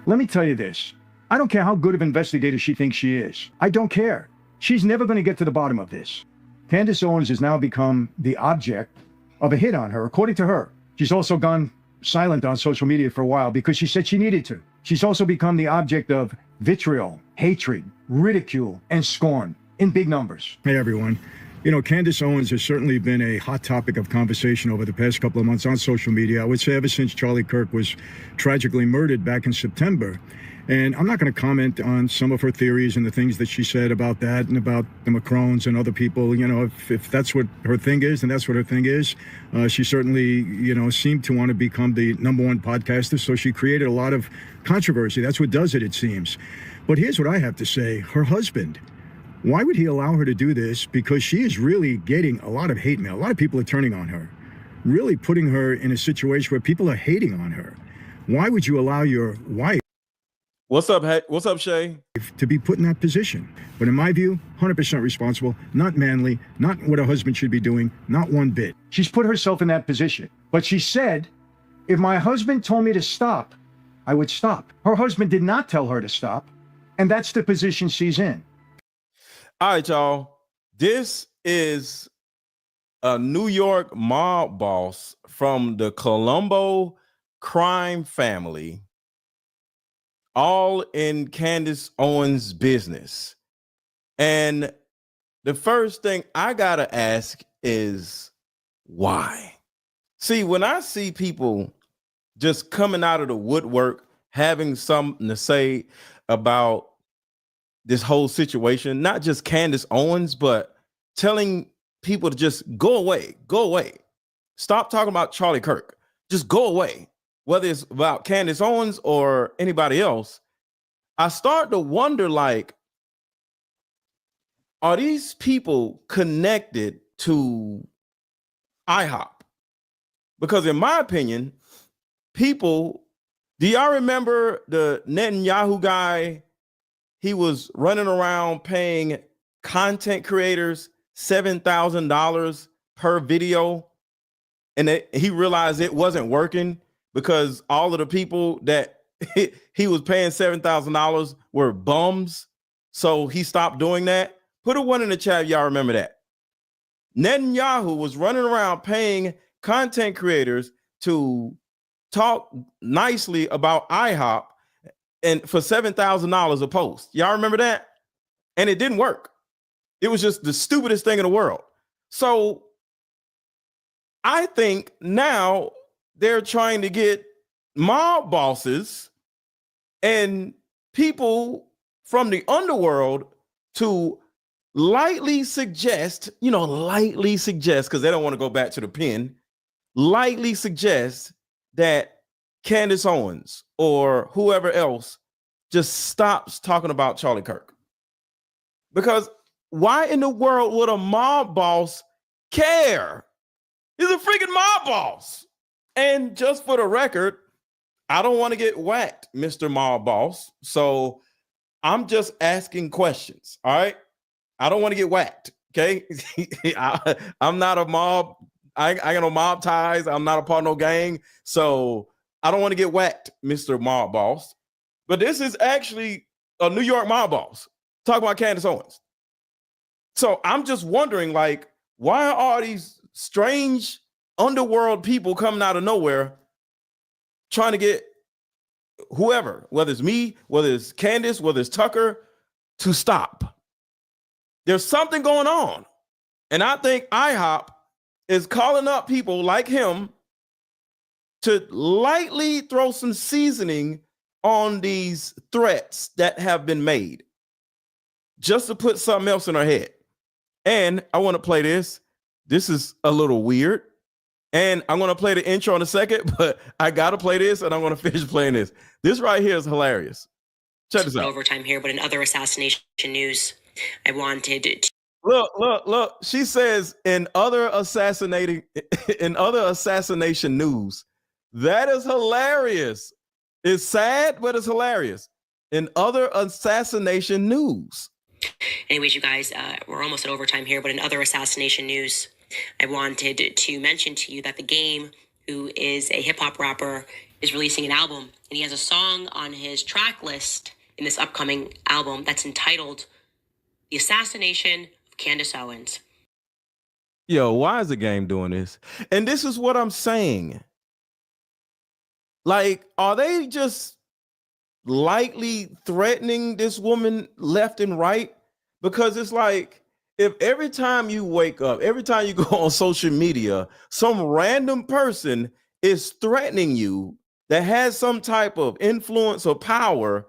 Let me tell you this. I don't care how good of an investigator she thinks she is. I don't care. She's never going to get to the bottom of this. Candace Owens has now become the object of a hit on her, according to her. She's also gone silent on social media for a while because she said she needed to. She's also become the object of vitriol, hatred, ridicule, and scorn in big numbers. Hey, everyone. You know, Candace Owens has certainly been a hot topic of conversation over the past couple of months on social media. I would say ever since Charlie Kirk was tragically murdered back in September. And I'm not going to comment on some of her theories and the things that she said about that and about the Macrons and other people. You know, if that's what her thing is, then that's what her thing is. She certainly, you know, seemed to want to become the #1 podcaster. So she created a lot of controversy. That's what does it, it seems. But here's what I have to say. Her husband, why would he allow her to do this? Because she is really getting a lot of hate mail. A lot of people are turning on her, really putting her in a situation where people are hating on her. Why would you allow your wife What's up, Shay? to be put in that position? But in my view, 100% responsible, not manly, not what a husband should be doing, not one bit. She's put herself in that position. But she said, if my husband told me to stop, I would stop. Her husband did not tell her to stop. And that's the position she's in. All right, y'all. This is a New York mob boss from the Colombo crime family, all in Candace Owens' business. And the first thing I gotta ask is why? See, when I see people just coming out of the woodwork, having something to say about this whole situation, not just Candace Owens, but telling people to just go away, stop talking about Charlie Kirk, just go away, whether it's about Candace Owens or anybody else, I start to wonder, like, are these people connected to IHOP? Because in my opinion, people, do y'all remember the Netanyahu guy? He was running around paying content creators $7,000 per video. And he realized it wasn't working because all of the people that he was paying $7,000 were bums. So he stopped doing that. Put a 1 in the chat if y'all remember that. Netanyahu was running around paying content creators to talk nicely about IHOP and for $7,000 a post. Y'all remember that? And it didn't work. It was just the stupidest thing in the world. So I think now they're trying to get mob bosses and people from the underworld to lightly suggest, because they don't want to go back to the pen, lightly suggest that Candace Owens or whoever else just stops talking about Charlie Kirk. Because why in the world would a mob boss care? He's a freaking mob boss. And just for the record, I don't want to get whacked, Mr. Mob Boss. So I'm just asking questions. All right. I don't want to get whacked. Okay. I'm not a mob. I got no mob ties. I'm not a part of no gang. So I don't want to get whacked, Mr. Mob Boss. But this is actually a New York mob boss talking about Candace Owens. So I'm just wondering, like, why are all these strange underworld people coming out of nowhere trying to get whoever, whether it's me, whether it's Candace, whether it's Tucker, to stop? There's something going on. And I think IHOP is calling up people like him to lightly throw some seasoning on these threats that have been made, just to put something else in our head. And I want to play this. This is a little weird. And I'm going to play the intro in a second, but I got to play this and I'm going to finish playing this. This right here is hilarious. Check this out. Overtime here, but in other assassination news, I wanted to... Look. She says in other assassination news. That is hilarious. It's sad, but it's hilarious. In other assassination news. Anyways, you guys, we're almost at overtime here, but in other assassination news, I wanted to mention to you that The Game, who is a hip hop rapper, is releasing an album, and he has a song on his track list in this upcoming album that's entitled The Assassination of Candace Owens. Yo, why is the game doing this? And this is what I'm saying. Like, are they just lightly threatening this woman left and right? Because it's like, if every time you wake up, every time you go on social media, some random person is threatening you that has some type of influence or power,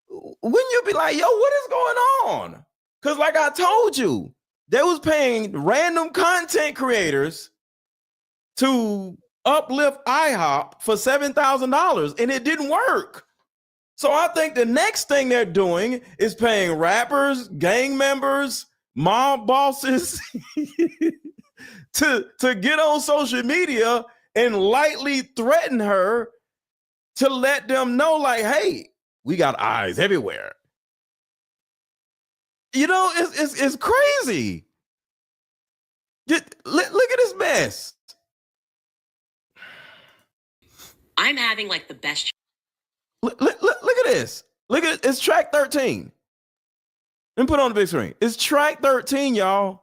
wouldn't you be like, yo, what is going on? Because like I told you, they was paying random content creators to uplift IHOP for $7,000 and it didn't work. So I think the next thing they're doing is paying rappers, gang members, mob bosses to get on social media and lightly threaten her to let them know, like, hey, we got eyes everywhere. You know, it's crazy. Look at this mess. I'm having like the best. Look at this. Look at it's track 13. Let me put it on the big screen. It's track 13, y'all.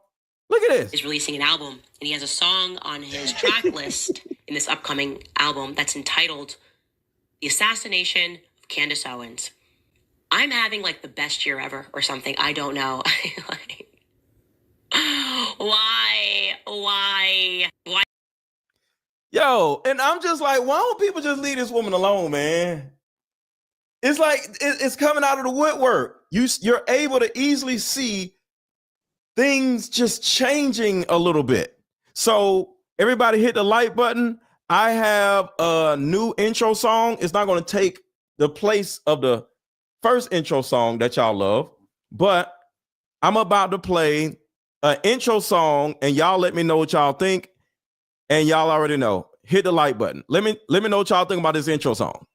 Look at this. Is releasing an album, and he has a song on his track list in this upcoming album that's entitled The Assassination of Candace Owens. I'm having like the best year ever or something. I don't know. Like, why? Yo, and I'm just like, why don't people just leave this woman alone, man? It's like it's coming out of the woodwork. You're able to easily see things just changing a little bit. So everybody hit the like button. I have a new intro song. It's not going to take the place of the first intro song that y'all love, but I'm about to play an intro song and y'all let me know what y'all think. And y'all already know. Hit the like button. Let me know what y'all think about this intro song.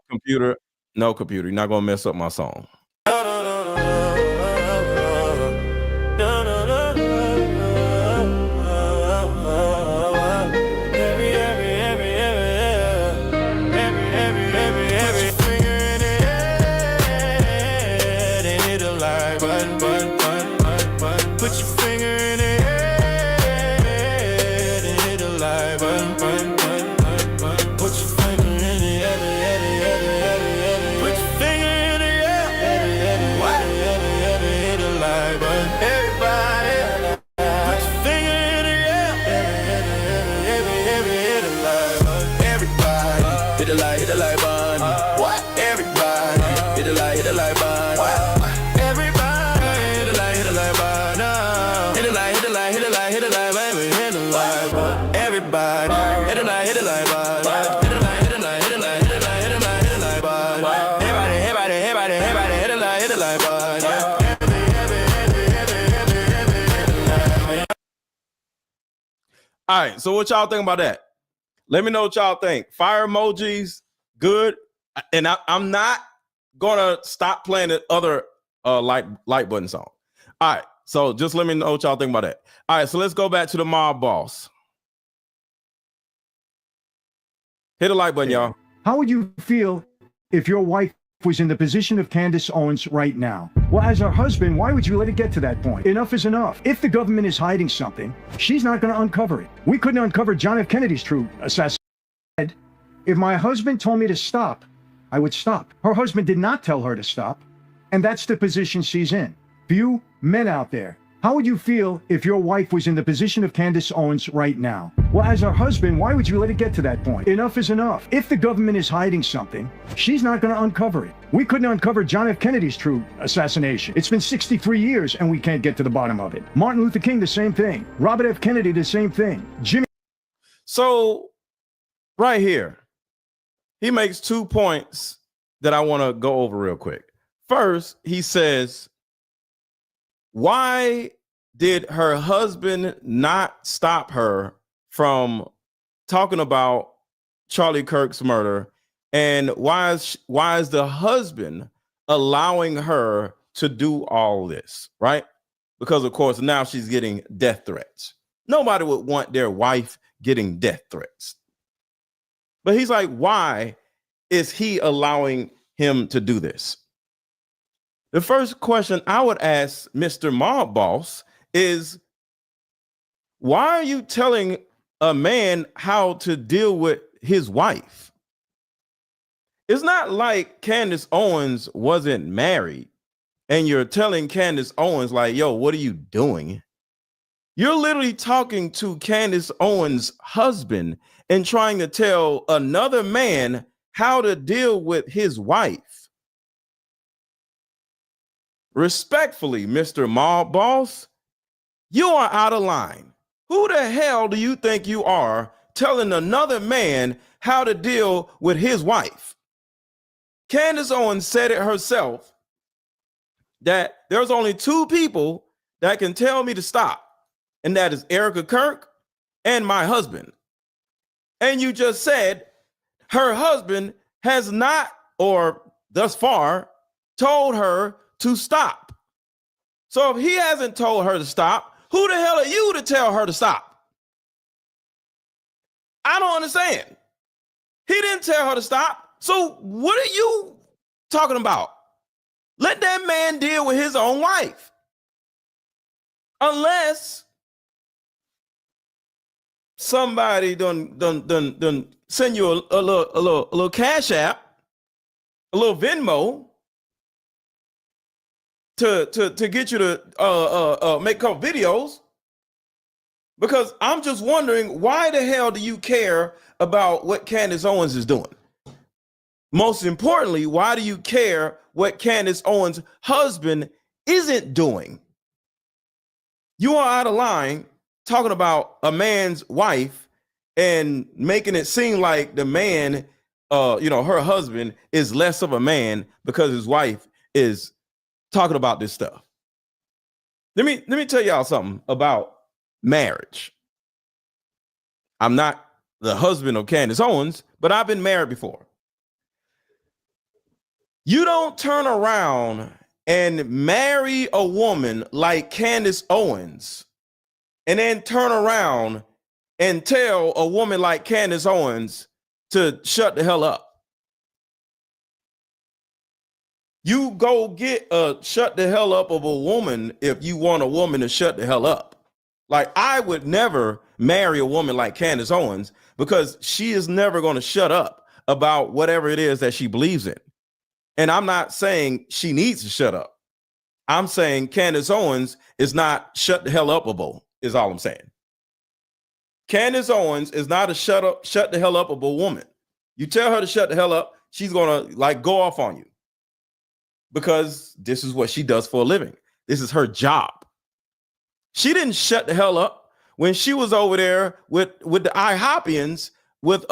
Computer. No, computer. You're not gonna mess up my song. All right, so what y'all think about that? Let me know what y'all think. Fire emojis, good. And I'm not gonna stop playing the other like button song. All right, so just let me know what y'all think about that. All right, so let's go back to the mob boss. Hit the like button, y'all. How would you feel if your wife was in the position of Candace Owens right now? Well, as her husband, why would you let it get to that point? Enough is enough. If the government is hiding something, she's not going to uncover it. We couldn't uncover John F. Kennedy's true assassination. If my husband told me to stop, I would stop. Her husband did not tell her to stop, and that's the position she's in. For you men out there, how would you feel if your wife was in the position of Candace Owens right now? Well, as her husband, why would you let it get to that point? Enough is enough. If the government is hiding something, she's not going to uncover it. We couldn't uncover John F. Kennedy's true assassination. It's been 63 years and we can't get to the bottom of it. Martin Luther King, the same thing. Robert F. Kennedy, the same thing. Jimmy. So right here, he makes 2 points that I want to go over real quick. First, he says, why did her husband not stop her from talking about Charlie Kirk's murder? And why is the husband allowing her to do all this, right? because, of course, now she's getting death threats. Nobody would want their wife getting death threats. But he's like, why is he allowing him to do this? The first question I would ask Mr. Mob Boss is, why are you telling a man how to deal with his wife? It's not like Candace Owens wasn't married and you're telling Candace Owens like, yo, what are you doing? You're literally talking to Candace Owens' husband and trying to tell another man how to deal with his wife. Respectfully, Mr. Mob Boss, you are out of line. Who the hell do you think you are telling another man how to deal with his wife? Candace Owens said it herself that there's only two people that can tell me to stop, and that is Erica Kirk and my husband. And you just said her husband has not, or thus far, told her to stop. So if he hasn't told her to stop, who the hell are you to tell her to stop? I don't understand. He didn't tell her to stop. So what are you talking about? Let that man deal with his own wife. Unless somebody done send you a little cash app, a little Venmo to get you to make a couple videos. Because I'm just wondering, why the hell do you care about what Candace Owens is doing? Most importantly, why do you care what Candace Owens' husband isn't doing? You are out of line talking about a man's wife and making it seem like the man, her husband is less of a man because his wife is talking about this stuff. Let me tell y'all something about marriage. I'm not the husband of Candace Owens, but I've been married before. You don't turn around and marry a woman like Candace Owens and then turn around and tell a woman like Candace Owens to shut the hell up. You go get a shut the hell up of a woman if you want a woman to shut the hell up. Like, I would never marry a woman like Candace Owens because she is never going to shut up about whatever it is that she believes in. And I'm not saying she needs to shut up. I'm saying Candace Owens is not shut the hell upable, is all I'm saying. Candace Owens is not a shut the hell upable woman. You tell her to shut the hell up, she's going to like go off on you because this is what she does for a living. This is her job. She didn't shut the hell up when she was over there with the IHOPians with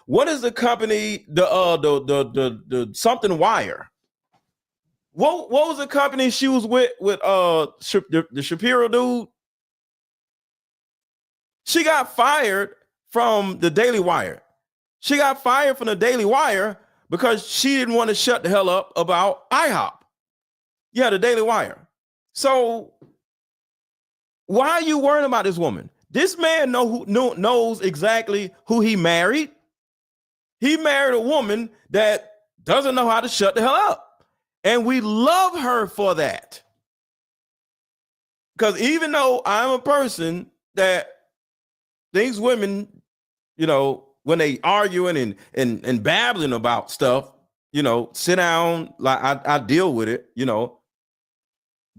what is the company, the something wire? What was the company she was with the Shapiro dude? She got fired from the Daily Wire. She got fired from the Daily Wire because she didn't want to shut the hell up about IHOP. Yeah, the Daily Wire. So why are you worrying about this woman? This man knows exactly who he married. He married a woman that doesn't know how to shut the hell up. And we love her for that. Because even though I'm a person that thinks women, when they arguing and babbling about stuff, sit down, like I deal with it,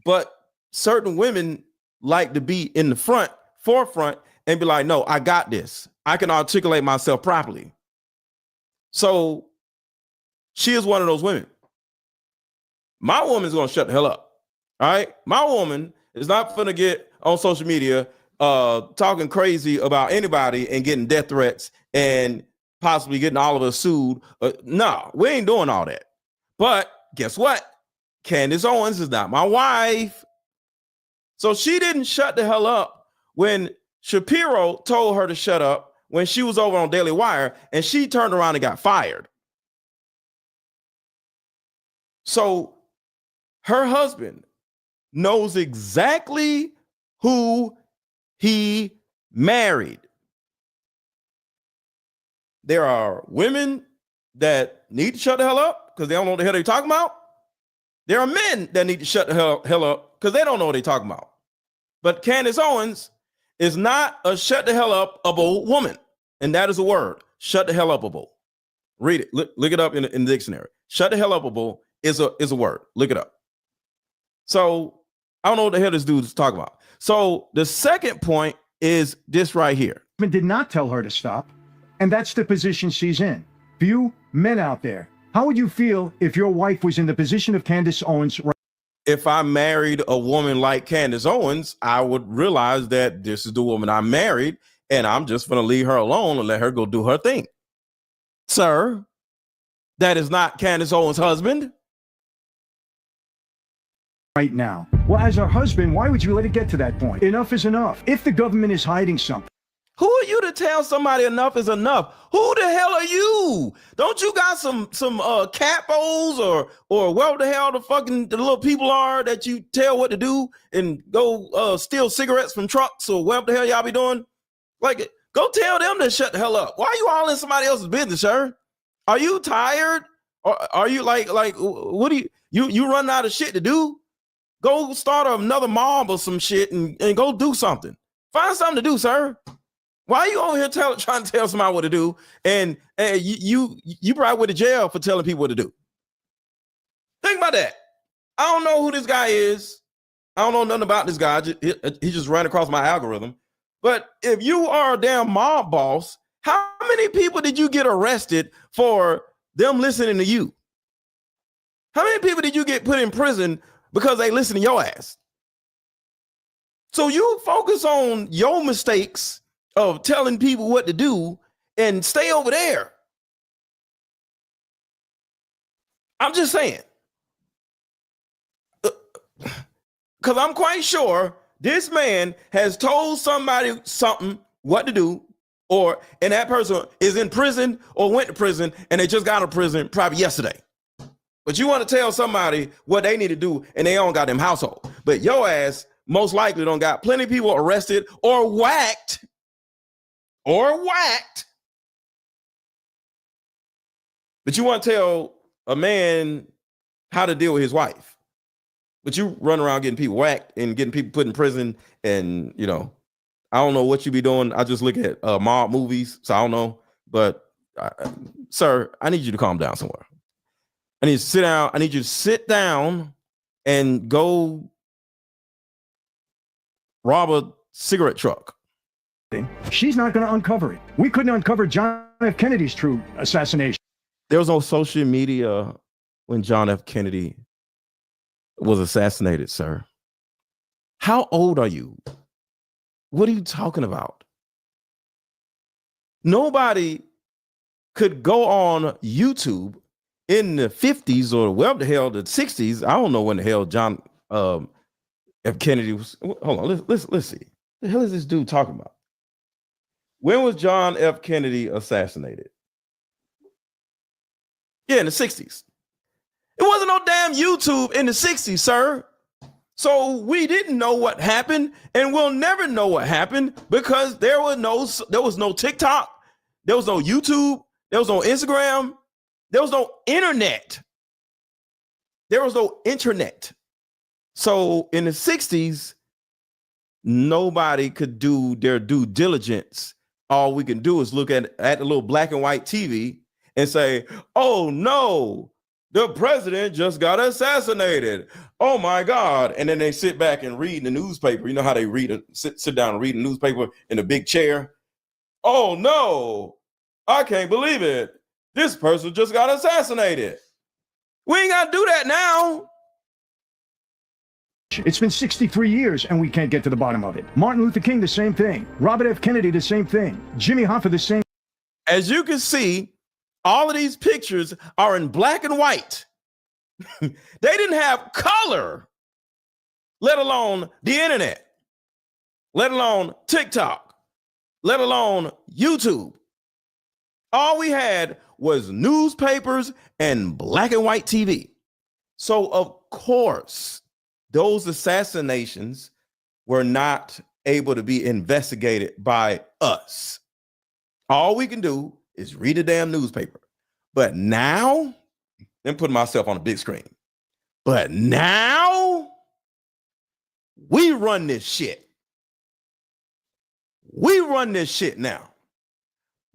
But certain women like to be in the forefront and be like, no, I got this. I can articulate myself properly. So she is one of those women. My woman's going to shut the hell up. All right. My woman is not going to get on social media talking crazy about anybody and getting death threats and possibly getting all of us sued. No, we ain't doing all that. But guess what? Candace Owens is not my wife. So she didn't shut the hell up when Shapiro told her to shut up when she was over on Daily Wire, and she turned around and got fired. So her husband knows exactly who he married. There are women that need to shut the hell up because they don't know what the hell they're talking about. There are men that need to shut the hell up because they don't know what they're talking about. But Candace Owens is not a shut the hell up-able woman. And that is a word. Shut the hell up-able. Read it. Look it up in the dictionary. Shut the hell up-able is a word. Look it up. So I don't know what the hell this dude is talking about. So the second point is this right here. Did not tell her to stop. And that's the position she's in. For you men out there, how would you feel if your wife was in the position of Candace Owens? If I married a woman like Candace Owens, I would realize that this is the woman I married, and I'm just going to leave her alone and let her go do her thing. Sir, that is not Candace Owens' husband. Right now. Well, as her husband, why would you let it get to that point? Enough is enough. If the government is hiding something. Who are you to tell somebody enough is enough? Who the hell are you? Don't you got some capos or where the hell the little people are that you tell what to do and go steal cigarettes from trucks or whatever the hell y'all be doing? Like, go tell them to shut the hell up. Why are you all in somebody else's business, sir? Are you tired? Or are you like what do you run out of shit to do? Go start another mob or some shit and go do something. Find something to do, sir. Why are you over here trying to tell somebody what to do? And you probably went to jail for telling people what to do. Think about that. I don't know who this guy is. I don't know nothing about this guy. He just ran across my algorithm. But if you are a damn mob boss, how many people did you get arrested for them listening to you? How many people did you get put in prison because they listen to your ass? So you focus on your mistakes of telling people what to do and stay over there. I'm just saying. Because I'm quite sure this man has told somebody something, what to do, and that person is in prison or went to prison and they just got out of prison probably yesterday. But you want to tell somebody what they need to do and they don't got them household. But your ass most likely don't got plenty of people arrested or whacked. But you want to tell a man how to deal with his wife. But you run around getting people whacked and getting people put in prison. And, I don't know what you be doing. I just look at mob movies, so I don't know. But, sir, I need you to calm down somewhere. I need you to sit down. I need you to sit down and go rob a cigarette truck. She's not going to uncover it. We couldn't uncover John F. Kennedy's true assassination. There was no social media when John F. Kennedy was assassinated, sir. How old are you? What are you talking about? Nobody could go on YouTube in the 50s or whatever the hell, the 60s. I don't know when the hell John F. Kennedy was. Hold on, let's see. The hell is this dude talking about? When was John F. Kennedy assassinated? Yeah, in the 60s. It wasn't no damn YouTube in the 60s, sir. So we didn't know what happened, and we'll never know what happened because there was no TikTok, there was no YouTube, there was no Instagram, there was no internet. There was no internet. So in the 60s, nobody could do their due diligence. All we can do is look at the little black and white TV and say, oh no, the president just got assassinated. Oh my God. And then they sit back and read the newspaper. You know how they sit down and read the newspaper in a big chair. Oh no, I can't believe it. This person just got assassinated. We ain't got to do that now. It's been 63 years and we can't get to the bottom of it. Martin Luther King, the same thing. Robert F. Kennedy, the same thing. Jimmy Hoffa, the same. As you can see, all of these pictures are in black and white. They didn't have color, let alone the internet, let alone TikTok, let alone YouTube. All we had was newspapers and black and white TV. So of course, those assassinations were not able to be investigated by us. All we can do is read a damn newspaper. But now, I'm putting myself on a big screen. But now, we run this shit. We run this shit now.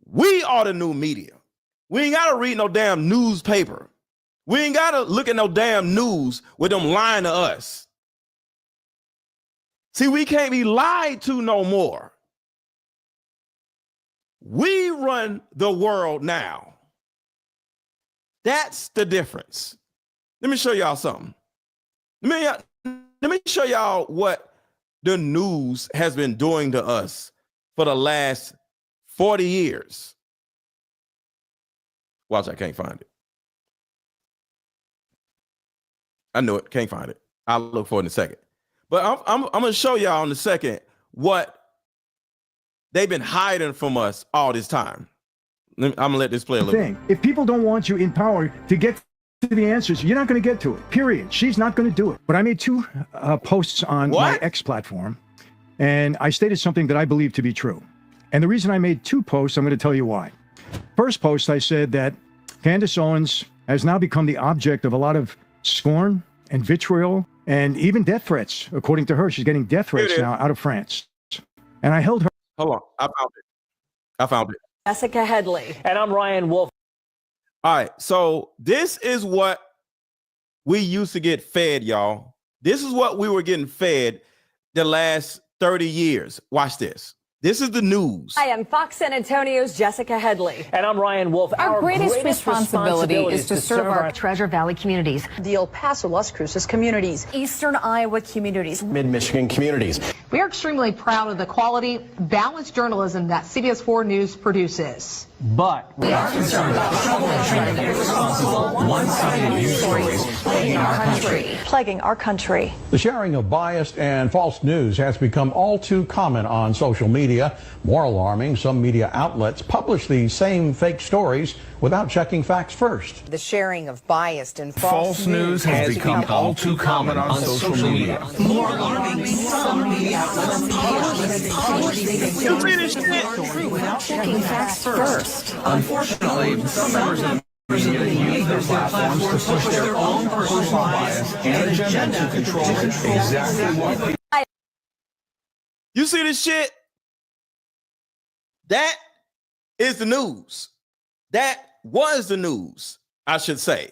We are the new media. We ain't got to read no damn newspaper. We ain't got to look at no damn news with them lying to us. See, we can't be lied to no more. We run the world now. That's the difference. Let me show y'all something. Let me show y'all what the news has been doing to us for the last 40 years. Watch, I can't find it. I know it, can't find it. I'll look for it in a second. But I'm going to show y'all in a second what they've been hiding from us all this time. I'm going to let this play a little bit. If people don't want you in power to get to the answers, you're not going to get to it, period. She's not going to do it. But I made two posts on my X platform, and I stated something that I believe to be true. And the reason I made two posts, I'm going to tell you why. First post, I said that Candace Owens has now become the object of a lot of scorn and vitriol and even death threats. According to her, she's getting death threats now out of France. And I held her. Hold on. I found it. Jessica Headley. And I'm Ryan Wolf. All right. So this is what we used to get fed, y'all. This is what we were getting fed the last 30 years. Watch this. This is the news. I am Fox San Antonio's Jessica Headley. And I'm Ryan Wolf. Our greatest responsibility is to serve our Treasure Valley communities, the El Paso, Las Cruces communities, Eastern Iowa communities, Mid-Michigan communities. We are extremely proud of the quality, balanced journalism that CBS 4 News produces. But we are concerned about troubling, irresponsible, one-sided news stories plaguing our country. The sharing of biased and false news has become all too common on social media. More alarming, some media outlets publish these same fake stories without checking facts first. The sharing of biased and false news has become all too common on social media. More alarming, some media outlets publish these same stories without checking facts first. Unfortunately, some members of the media use their platforms to push their own personal bias and agenda to control exactly what. You see this shit? That is the news. That was the news, I should say,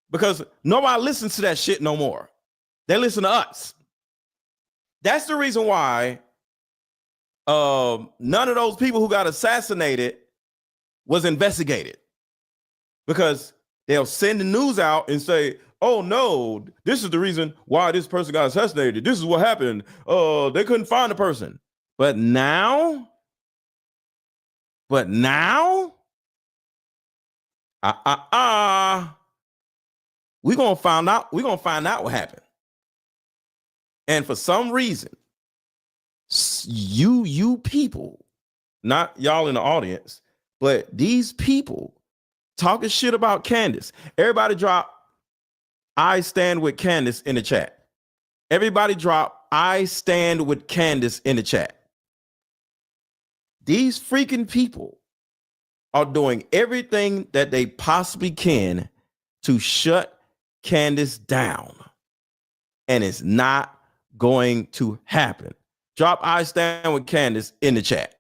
because nobody listens to that shit no more. They listen to us. That's the reason why none of those people who got assassinated was investigated, because they'll send the news out and say, oh no, this is the reason why this person got assassinated. This is what happened. They couldn't find the person. But now, we're gonna find out what happened. And for some reason, you people, not y'all in the audience, but these people talking shit about Candace. Everybody drop I stand with Candace in the chat. Everybody drop I stand with Candace in the chat. These freaking people are doing everything that they possibly can to shut Candace down. And it's not going to happen. Drop I stand with Candace in the chat.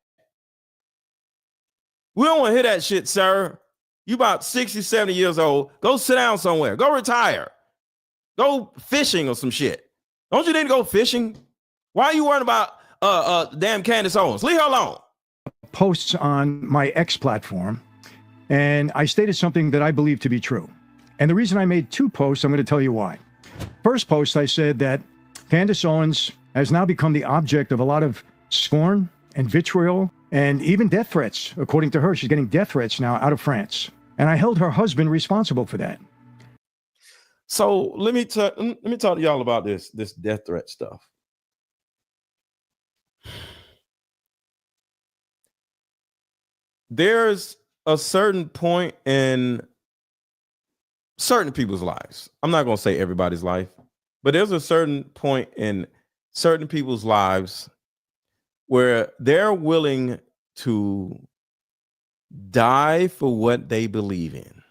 We don't want to hear that shit, sir. You about 60, 70 years old. Go sit down somewhere. Go retire. Go fishing or some shit. Don't you need to go fishing? Why are you worrying about damn Candace Owens? Leave her alone. Posts on my X platform, and I stated something that I believe to be true. And the reason I made two posts, I'm going to tell you why. First post, I said that Candace Owens has now become the object of a lot of scorn and vitriol and even death threats. According to her, she's getting death threats now out of France. And I held her husband responsible for that. So let me talk to y'all about this death threat stuff. There's a certain point in certain people's lives. I'm not going to say everybody's life, But there's a certain point in certain people's lives where they're willing to die for what they believe in.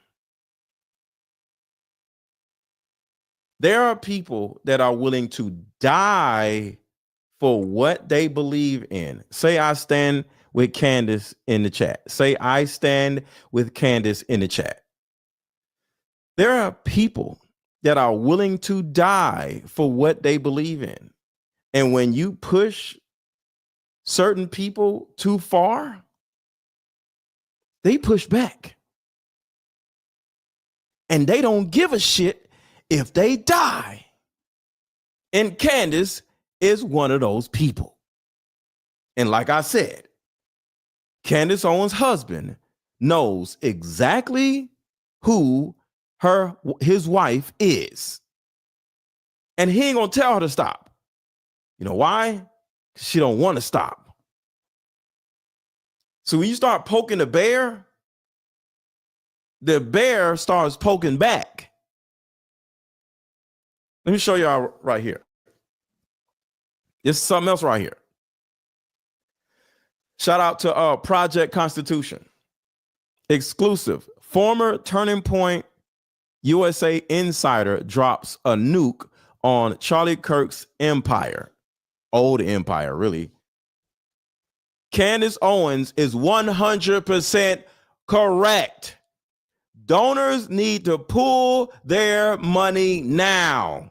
There are people that are willing to die for what they believe in. Say I stand with Candace in the chat. Say I stand with Candace in the chat. There are people that are willing to die for what they believe in. And when you push certain people too far, they push back. And they don't give a shit if they die. And Candace is one of those people. And like I said, Candace Owens' husband knows exactly who his wife is. And he ain't gonna tell her to stop. You know why? She don't want to stop. So when you start poking the bear starts poking back. Let me show y'all right here. This is something else right here. Shout out to Project Constitution. Exclusive. Former Turning Point USA insider drops a nuke on Charlie Kirk's empire. Old empire, really. Candace Owens is 100% correct. Donors need to pull their money now.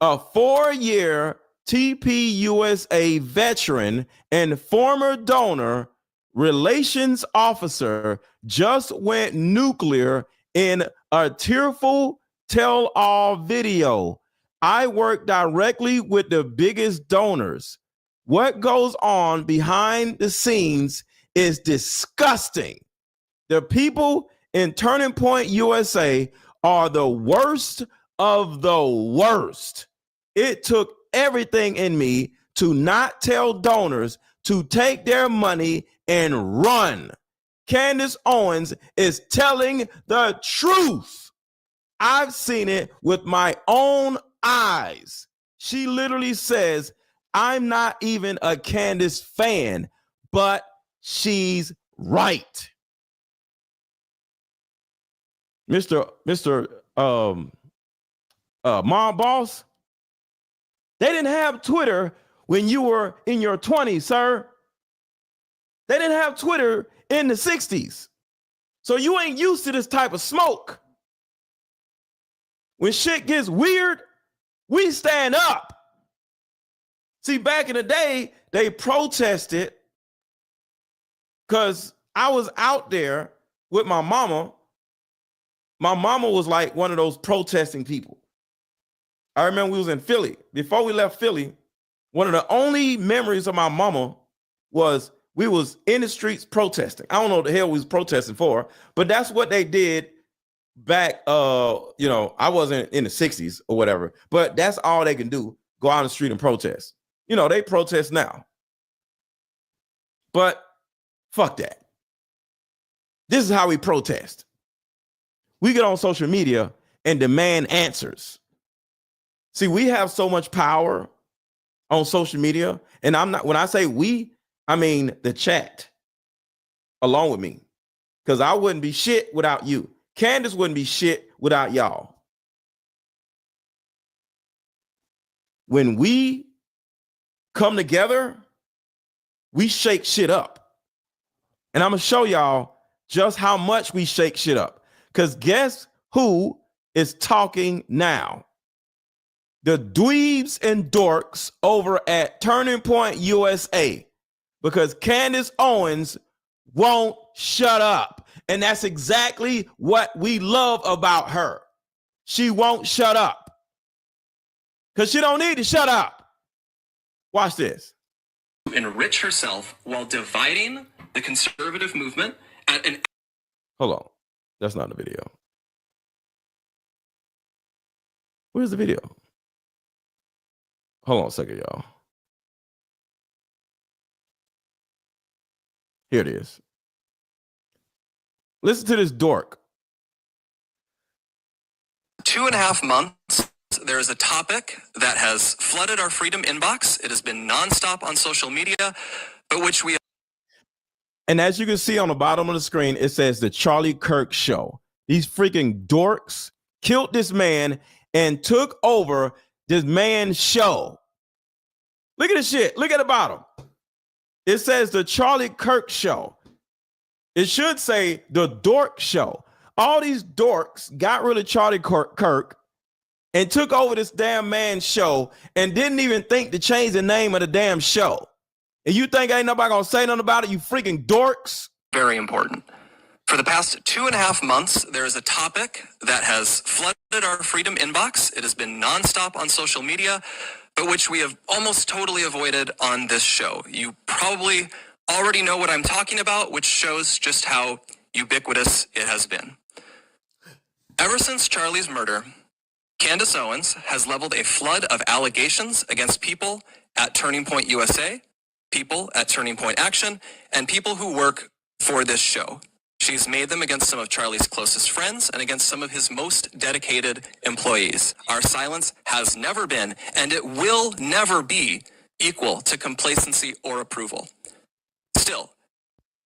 A 4-year TPUSA veteran and former donor relations officer just went nuclear in a tearful tell-all video. I work directly with the biggest donors. What goes on behind the scenes is disgusting. The people in Turning Point USA are the worst of the worst. It took everything in me to not tell donors to take their money and run. Candace Owens is telling the truth. I've seen it with my own eyes. She literally says, I'm not even a Candace fan, but she's right. Mr. Mom Boss, they didn't have Twitter when you were in your 20s, sir. They didn't have Twitter in the 60s. So you ain't used to this type of smoke. When shit gets weird, we stand up. See, back in the day, they protested because I was out there with my mama. My mama was like one of those protesting people. I remember we was in Philly. Before we left Philly, one of the only memories of my mama was we was in the streets protesting. I don't know what the hell we was protesting for, but that's what they did back, I wasn't in the 60s or whatever, but that's all they can do, go out on the street and protest. They protest now. But fuck that. This is how we protest. We get on social media and demand answers. See, we have so much power on social media. And when I say we, I mean the chat along with me. Because I wouldn't be shit without you. Candace wouldn't be shit without y'all. When we come together, we shake shit up. And I'm going to show y'all just how much we shake shit up. Because guess who is talking now? The dweebs and dorks over at Turning Point USA. Because Candace Owens won't shut up. And that's exactly what we love about her. She won't shut up. Because she don't need to shut up. Watch this. Enrich herself while dividing the conservative movement at an... Hold on. That's not the video. Where's the video? Hold on a second, y'all. Here it is. Listen to this dork. 2.5 months, there is a topic that has flooded our freedom inbox. It has been nonstop on social media, but which we... And as you can see on the bottom of the screen, it says the Charlie Kirk Show. These freaking dorks killed this man and took over this man's show. Look at this shit. Look at the bottom. It says the Charlie Kirk Show. It should say the Dork Show. All these dorks got rid of Charlie Kirk and took over this damn man's show and didn't even think to change the name of the damn show. And you think ain't nobody gonna say nothing about it, you freaking dorks? Very important. For the past 2.5 months, there is a topic that has flooded our freedom inbox. It has been nonstop on social media, but which we have almost totally avoided on this show. You probably already know what I'm talking about, which shows just how ubiquitous it has been. Ever since Charlie's murder, Candace Owens has leveled a flood of allegations against people at Turning Point USA, people at Turning Point Action, and people who work for this show. She's made them against some of Charlie's closest friends and against some of his most dedicated employees. Our silence has never been, and it will never be, equal to complacency or approval. Still,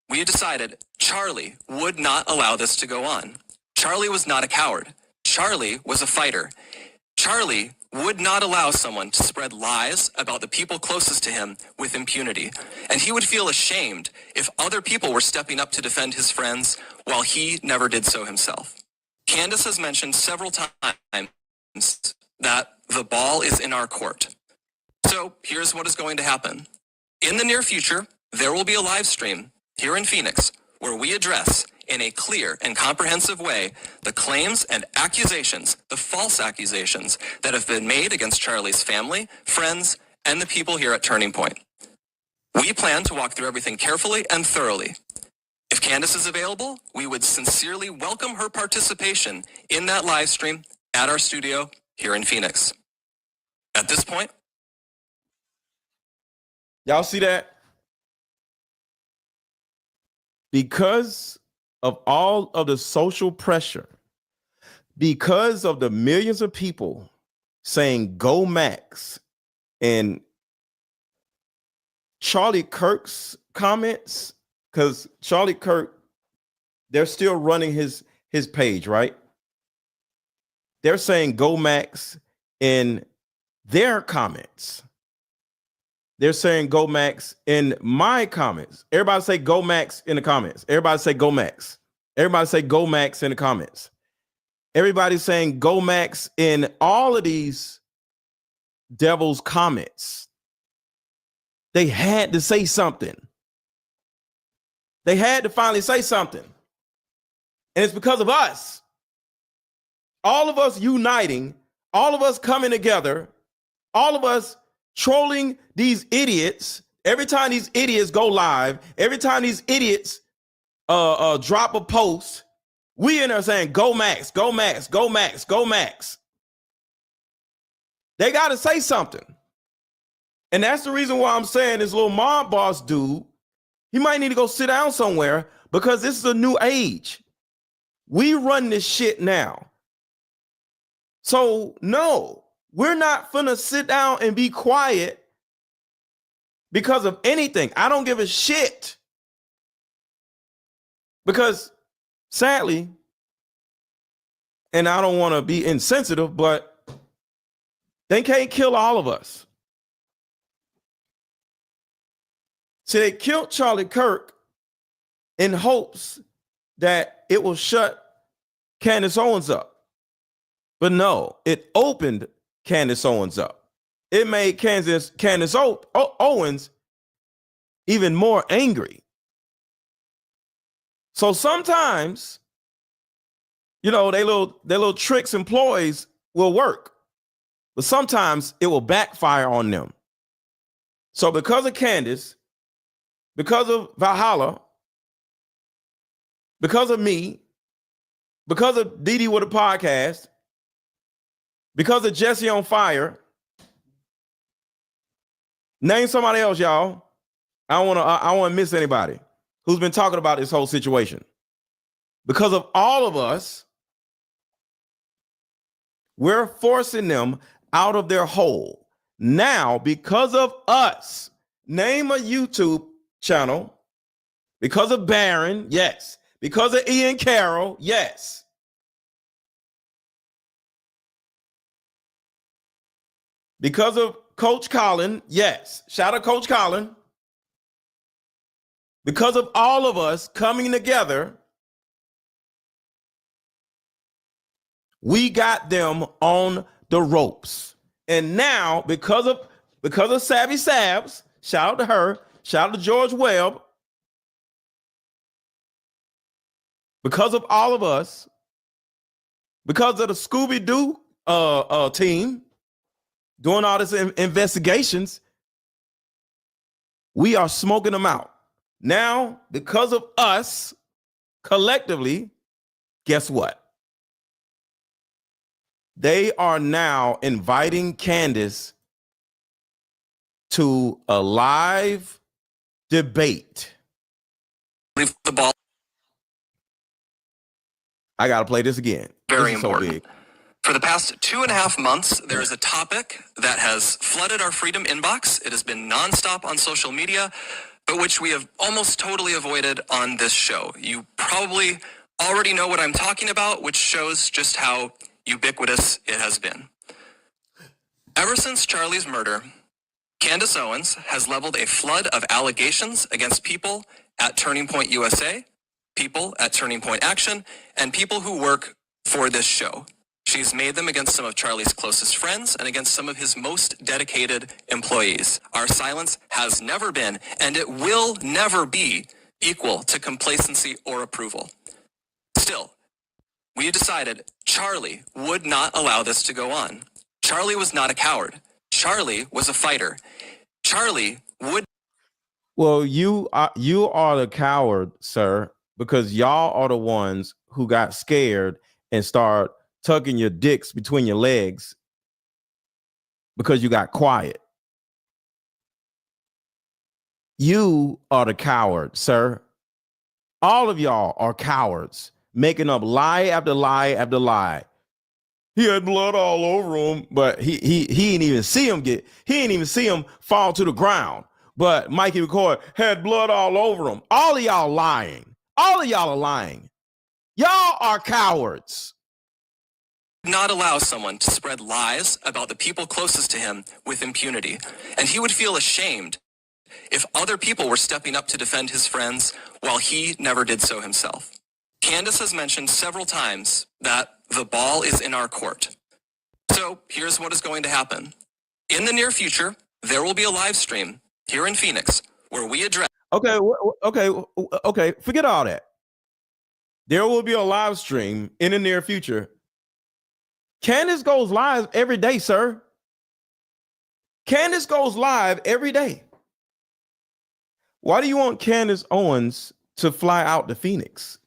we decided Charlie would not allow this to go on. Charlie was not a coward. Charlie was a fighter. Charlie would not allow someone to spread lies about the people closest to him with impunity. And he would feel ashamed if other people were stepping up to defend his friends while he never did so himself. Candace has mentioned several times that the ball is in our court. So here's what is going to happen. In the near future, there will be a live stream here in Phoenix where we address in a clear and comprehensive way the claims and accusations, the false accusations that have been made against Charlie's family, friends, and the people here at Turning Point. We plan to walk through everything carefully and thoroughly. If Candace is available, we would sincerely welcome her participation in that live stream at our studio here in Phoenix. At this point, y'all see that? Because of all of the social pressure, because of the millions of people saying go Max, and Charlie Kirk's comments, because Charlie Kirk, they're still running his page, right? They're saying go Max in their comments. They're saying go Max in my comments. Everybody say go Max in the comments. Everybody say go Max. Everybody say go Max in the comments. Everybody's saying go Max in all of these devil's comments. They had to say something. They had to finally say something. And it's because of us. All of us uniting, all of us coming together, all of us trolling these idiots. Every time these idiots go live, every time these idiots drop a post, we in there saying go Max, go Max, go Max, go Max. They got to say something. And that's the reason why I'm saying this little mob boss dude, he might need to go sit down somewhere, because this is a new age. We run this shit now. So no, we're not finna sit down and be quiet because of anything. I don't give a shit. Because sadly, and I don't want to be insensitive, but they can't kill all of us. So they killed Charlie Kirk in hopes that it will shut Candace Owens up. But no, it opened Candace Owens up. It made Candace Owens even more angry. So sometimes, you know, they little tricks and ploys will work, but sometimes it will backfire on them. So because of Candace, because of Valhalla, because of me, because of Dee Dee with a podcast, because of Jesse on Fire, name somebody else, y'all. I don't want to miss anybody who's been talking about this whole situation. Because of all of us, we're forcing them out of their hole. Now, because of us, name a YouTube channel. Because of Barron, yes. Because of Ian Carroll, yes. Because of Coach Colin, yes. Shout out Coach Colin. Because of all of us coming together, we got them on the ropes. And now, because of Savvy Sabs, shout out to her, shout out to George Webb, because of all of us, because of the Scooby-Doo team doing all this investigations, we are smoking them out. Now, because of us, collectively, guess what? They are now inviting Candace to a live debate. Leave the ball. I got to play this again. Very This is so important. big. For the past 2.5 months, there is a topic that has flooded our Freedom inbox. It has been nonstop on social media, but which we have almost totally avoided on this show. You probably already know what I'm talking about, which shows just how ubiquitous it has been. Ever since Charlie's murder, Candace Owens has leveled a flood of allegations against people at Turning Point USA, people at Turning Point Action, and people who work for this show. She's made them against some of Charlie's closest friends and against some of his most dedicated employees. Our silence has never been, and it will never be, equal to complacency or approval. Still, we decided Charlie would not allow this to go on. Charlie was not a coward. Charlie was a fighter. Charlie would. Well, you are the coward, sir, because y'all are the ones who got scared and start tucking your dicks between your legs because you got quiet. You are the coward, sir. All of y'all are cowards, making up lie after lie after lie. He had blood all over him, but he didn't even see him fall to the ground. But Mikey McCoy had blood all over him. All of y'all lying. All of y'all are lying. Y'all are cowards. Not allow someone to spread lies about the people closest to him with impunity. And he would feel ashamed if other people were stepping up to defend his friends while he never did so himself. Candace has mentioned several times that the ball is in our court. So here's what is going to happen. In the near future, there will be a live stream here in Phoenix where we address. Okay. Forget all that. There will be a live stream in the near future. Candace goes live every day, sir. Candace goes live every day. Why do you want Candace Owens to fly out to Phoenix?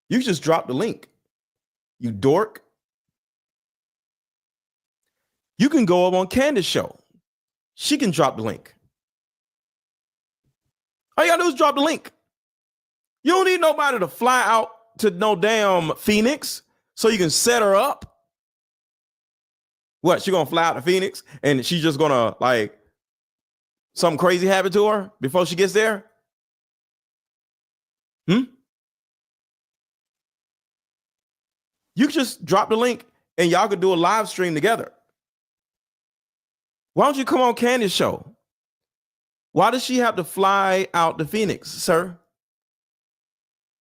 You just dropped the link. You dork. You can go up on Candace's show. She can drop the link. All you gotta do is drop the link. You don't need nobody to fly out to no damn Phoenix so you can set her up. What, she gonna fly out to Phoenix and she's just gonna like something crazy happen to her before she gets there? You can just drop the link and y'all could do a live stream together. Why don't you come on Candace's show? Why does she have to fly out to Phoenix, sir?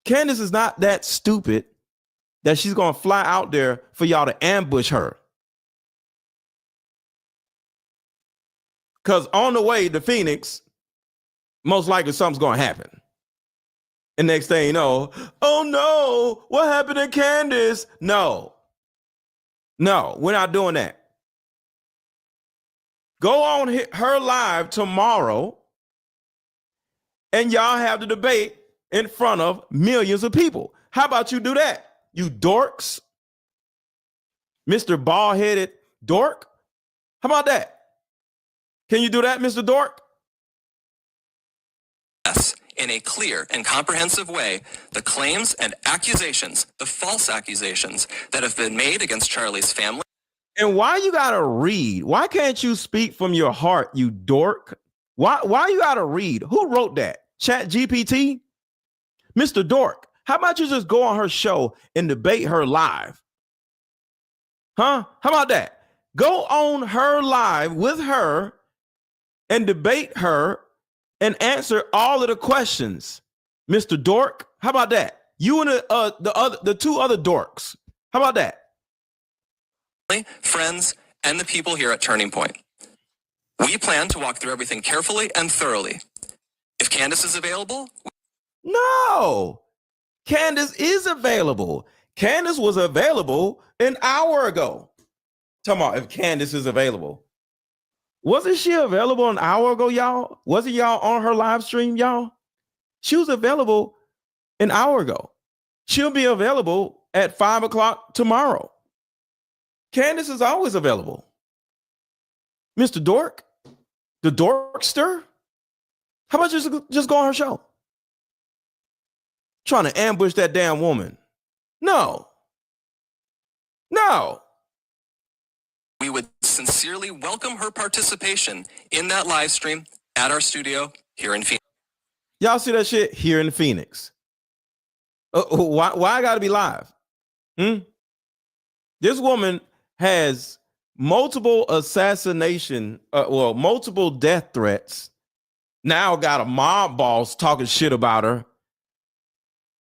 Candace is not that stupid that she's going to fly out there for y'all to ambush her. Because on the way to Phoenix, most likely something's going to happen. And next thing you know, oh no, what happened to Candace? No, we're not doing that. Go on her live tomorrow and y'all have the debate in front of millions of people. How about you do that, you dorks? Mr. Bald-headed dork? How about that? Can you do that, Mr. Dork? Yes, in a clear and comprehensive way the claims and accusations, the false accusations that have been made against Charlie's family. And why you gotta read? Why can't you speak from your heart, you dork? Why you gotta read? Who wrote that? Chat GPT? Mr. Dork, how about you just go on her show and debate her live? Huh? How about that? Go on her live with her and debate her and answer all of the questions. Mr. Dork, how about that? You and the two other dorks. How about that? Friends, and the people here at Turning Point. We plan to walk through everything carefully and thoroughly. If Candace is available... No! Candace is available. Candace was available an hour ago. Talking about if Candace is available. Wasn't she available an hour ago, y'all? Wasn't y'all on her live stream, y'all? She was available an hour ago. She'll be available at 5 o'clock tomorrow. Candace is always available. Mr. Dork, the Dorkster. How about you just go on her show? Trying to ambush that damn woman. No. We would sincerely welcome her participation in that live stream at our studio here in Phoenix. Y'all see that shit here in Phoenix? Why I gotta be live? This woman has multiple multiple death threats. Now got a mob boss talking shit about her.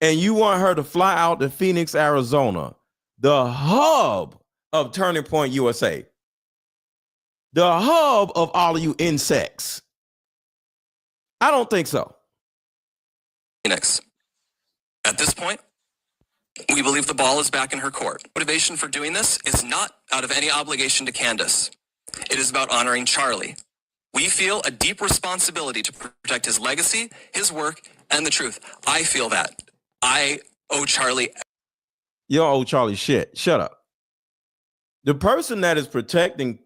And you want her to fly out to Phoenix, Arizona, the hub of Turning Point USA, the hub of all of you insects. I don't think so. Phoenix. At this point, we believe the ball is back in her court. Motivation for doing this is not out of any obligation to Candace. It is about honoring Charlie. We feel a deep responsibility to protect his legacy, his work, and the truth. I feel that. I owe Charlie. You don't owe Charlie shit. Shut up. The person that is protecting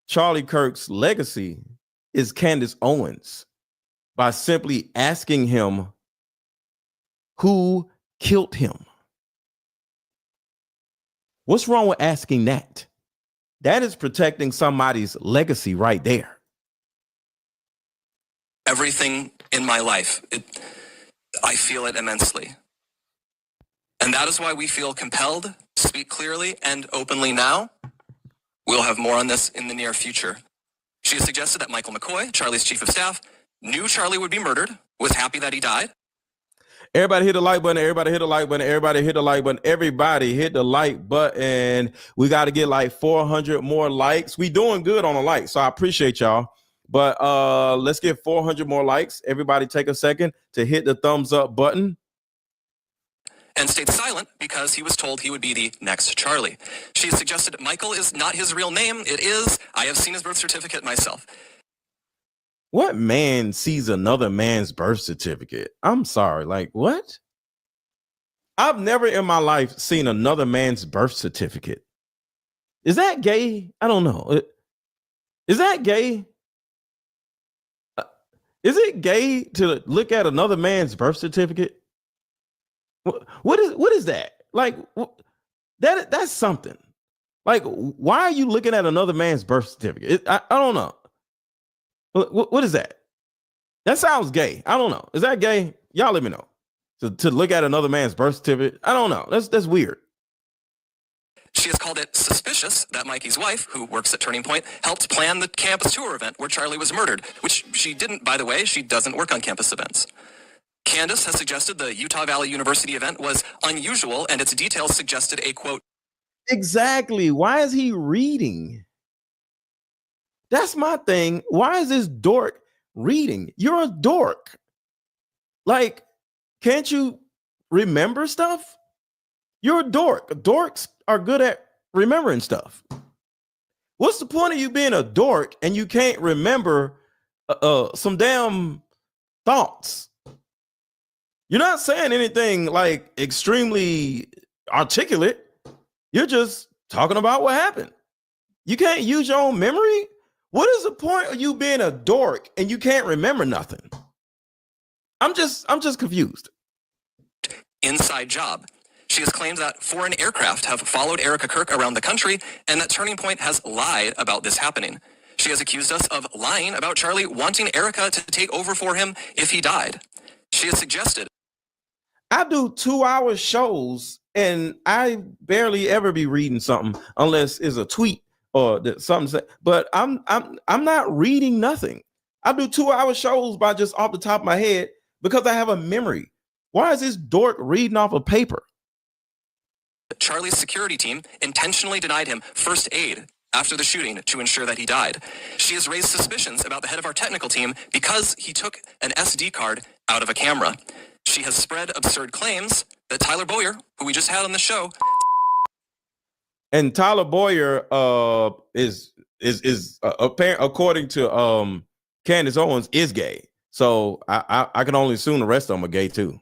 Charlie Kirk's legacy is Candace Owens by simply asking him who killed him. What's wrong with asking that? That is protecting somebody's legacy right there. Everything in my life, I feel it immensely. And that is why we feel compelled to speak clearly and openly now. We'll have more on this in the near future. She has suggested that Michael McCoy, Charlie's chief of staff, knew Charlie would be murdered, was happy that he died. Everybody hit the like button. Everybody hit the like button. Everybody hit the like button. Everybody hit the like button. We got to get like 400 more likes. We doing good on the likes, so I appreciate y'all. But let's get 400 more likes. Everybody take a second to hit the thumbs up button. And stayed silent because he was told he would be the next Charlie. She suggested Michael is not his real name. It is. I have seen his birth certificate myself. What man sees another man's birth certificate? I'm sorry, like what? I've never in my life seen another man's birth certificate. Is that gay? I don't know. Is that gay? Is it gay to look at another man's birth certificate? What is that? Like that's something. Like, why are you looking at another man's birth certificate? I don't know. What is that? That sounds gay. I don't know. Is that gay? Y'all let me know. To look at another man's birth certificate, I don't know. That's weird. She has called it suspicious that Mikey's wife, who works at Turning Point, helped plan the campus tour event where Charlie was murdered, which she didn't, by the way. She doesn't work on campus events. Candace has suggested the Utah Valley University event was unusual, and its details suggested a, quote, exactly. Why is he reading? That's my thing. Why is this dork reading? You're a dork. Like, can't you remember stuff? You're a dork. Dorks are good at remembering stuff. What's the point of you being a dork and you can't remember some damn thoughts? You're not saying anything like extremely articulate. You're just talking about what happened. You can't use your own memory. What is the point of you being a dork and you can't remember nothing? I'm just confused. Inside job. She has claimed that foreign aircraft have followed Erica Kirk around the country and that Turning Point has lied about this happening. She has accused us of lying about Charlie wanting Erica to take over for him if he died. She has suggested. I do 2-hour shows and I barely ever be reading something unless it's a tweet or something. But I'm not reading nothing. I do 2-hour shows by just off the top of my head because I have a memory. Why is this dork reading off a paper? Charlie's security team intentionally denied him first aid after the shooting to ensure that he died. She has raised suspicions about the head of our technical team because he took an SD card out of a camera. She has spread absurd claims that Tyler Boyer, who we just had on the show, and Tyler Boyer is apparent, according to Candace Owens, is gay. So I can only assume the rest of them are gay too.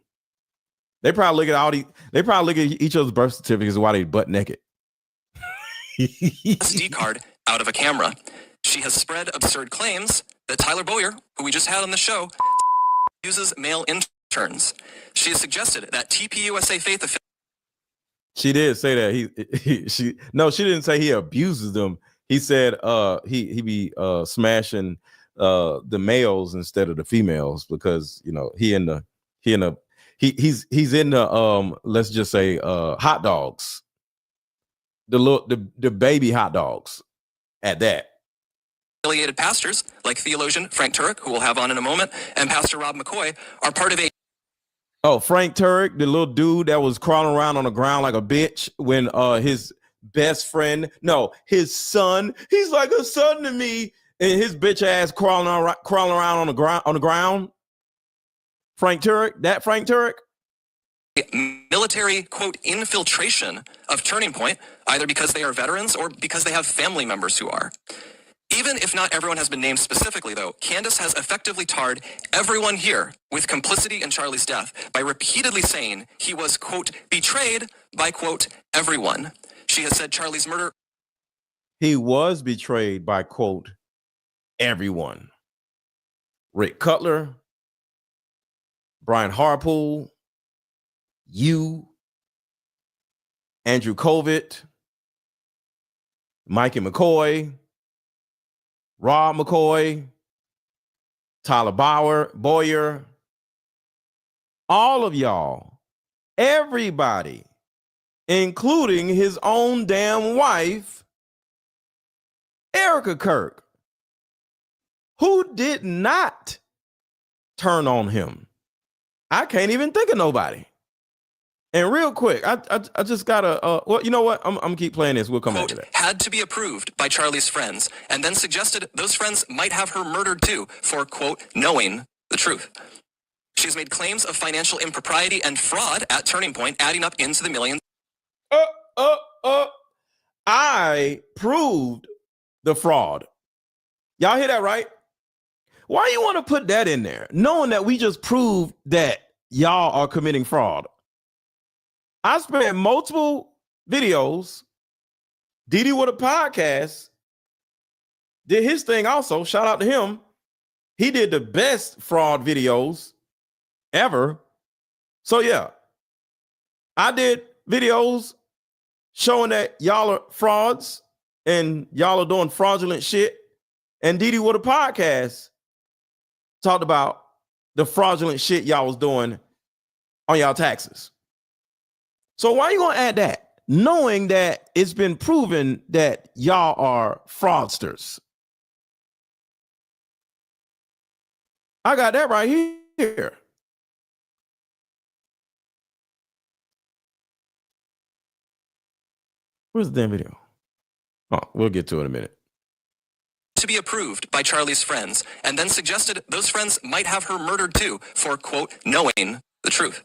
They probably look at they probably look at each other's birth certificates while they butt naked. SD card out of a camera. She has spread absurd claims that Tyler Boyer, who we just had on the show, uses male interns. She has suggested that TPUSA Faith. She did say that she didn't say he abuses them. He said he be smashing the males instead of the females because he's in the let's just say hot dogs, the baby hot dogs at that. Affiliated pastors like theologian Frank Turk, who we'll have on in a moment, and Pastor Rob McCoy are part of a. Oh, Frank Turk, the little dude that was crawling around on the ground like a bitch when his best friend, no, his son, he's like a son to me, and his bitch ass crawling around on the ground. Frank Turk, that Frank Turk. Military, quote, infiltration of Turning Point, either because they are veterans or because they have family members who are. Even if not everyone has been named specifically, though, Candace has effectively tarred everyone here with complicity in Charlie's death by repeatedly saying he was, quote, betrayed by, quote, everyone. She has said Charlie's murder. He was betrayed by, quote, everyone. Rick Cutler, Brian Harpool, you, Andrew Covitt, Mikey McCoy, Rob McCoy, Tyler Boyer, all of y'all, everybody, including his own damn wife, Erica Kirk, who did not turn on him. I can't even think of nobody. And real quick, I just gotta, well, you know what? I'm gonna keep playing this. We'll come back to that. Had to be approved by Charlie's friends and then suggested those friends might have her murdered too for, quote, knowing the truth. She has made claims of financial impropriety and fraud at Turning Point, adding up into the millions. I proved the fraud. Y'all hear that, right? Why you want to put that in there, knowing that we just proved that y'all are committing fraud? I spent multiple videos. Didi with a podcast did his thing also. Shout out to him. He did the best fraud videos ever. So yeah, I did videos showing that y'all are frauds and y'all are doing fraudulent shit. And Didi with a podcast talked about the fraudulent shit y'all was doing on y'all taxes. So why you gonna add that, knowing that it's been proven that y'all are fraudsters? I got that right here. Where's the damn video? Oh, we'll get to it in a minute. To be approved by Charlie's friends and then suggested those friends might have her murdered too for, quote, knowing the truth.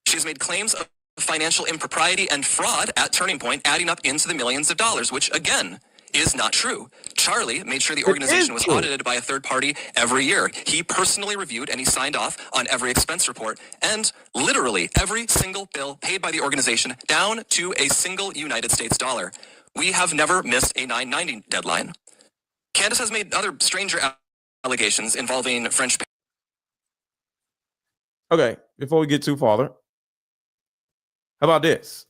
She's made claims of financial impropriety and fraud at Turning Point, adding up into the millions of dollars, which again is not true. Charlie made sure the organization was audited by a third party every year. He personally reviewed and he signed off on every expense report and literally every single bill paid by the organization down to a single United States dollar. We have never missed a 990 deadline. Candace has made other stranger allegations involving French. Okay, before we get too farther, how about this?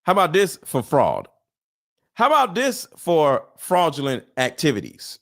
How about this for fraud? How about this for fraudulent activities?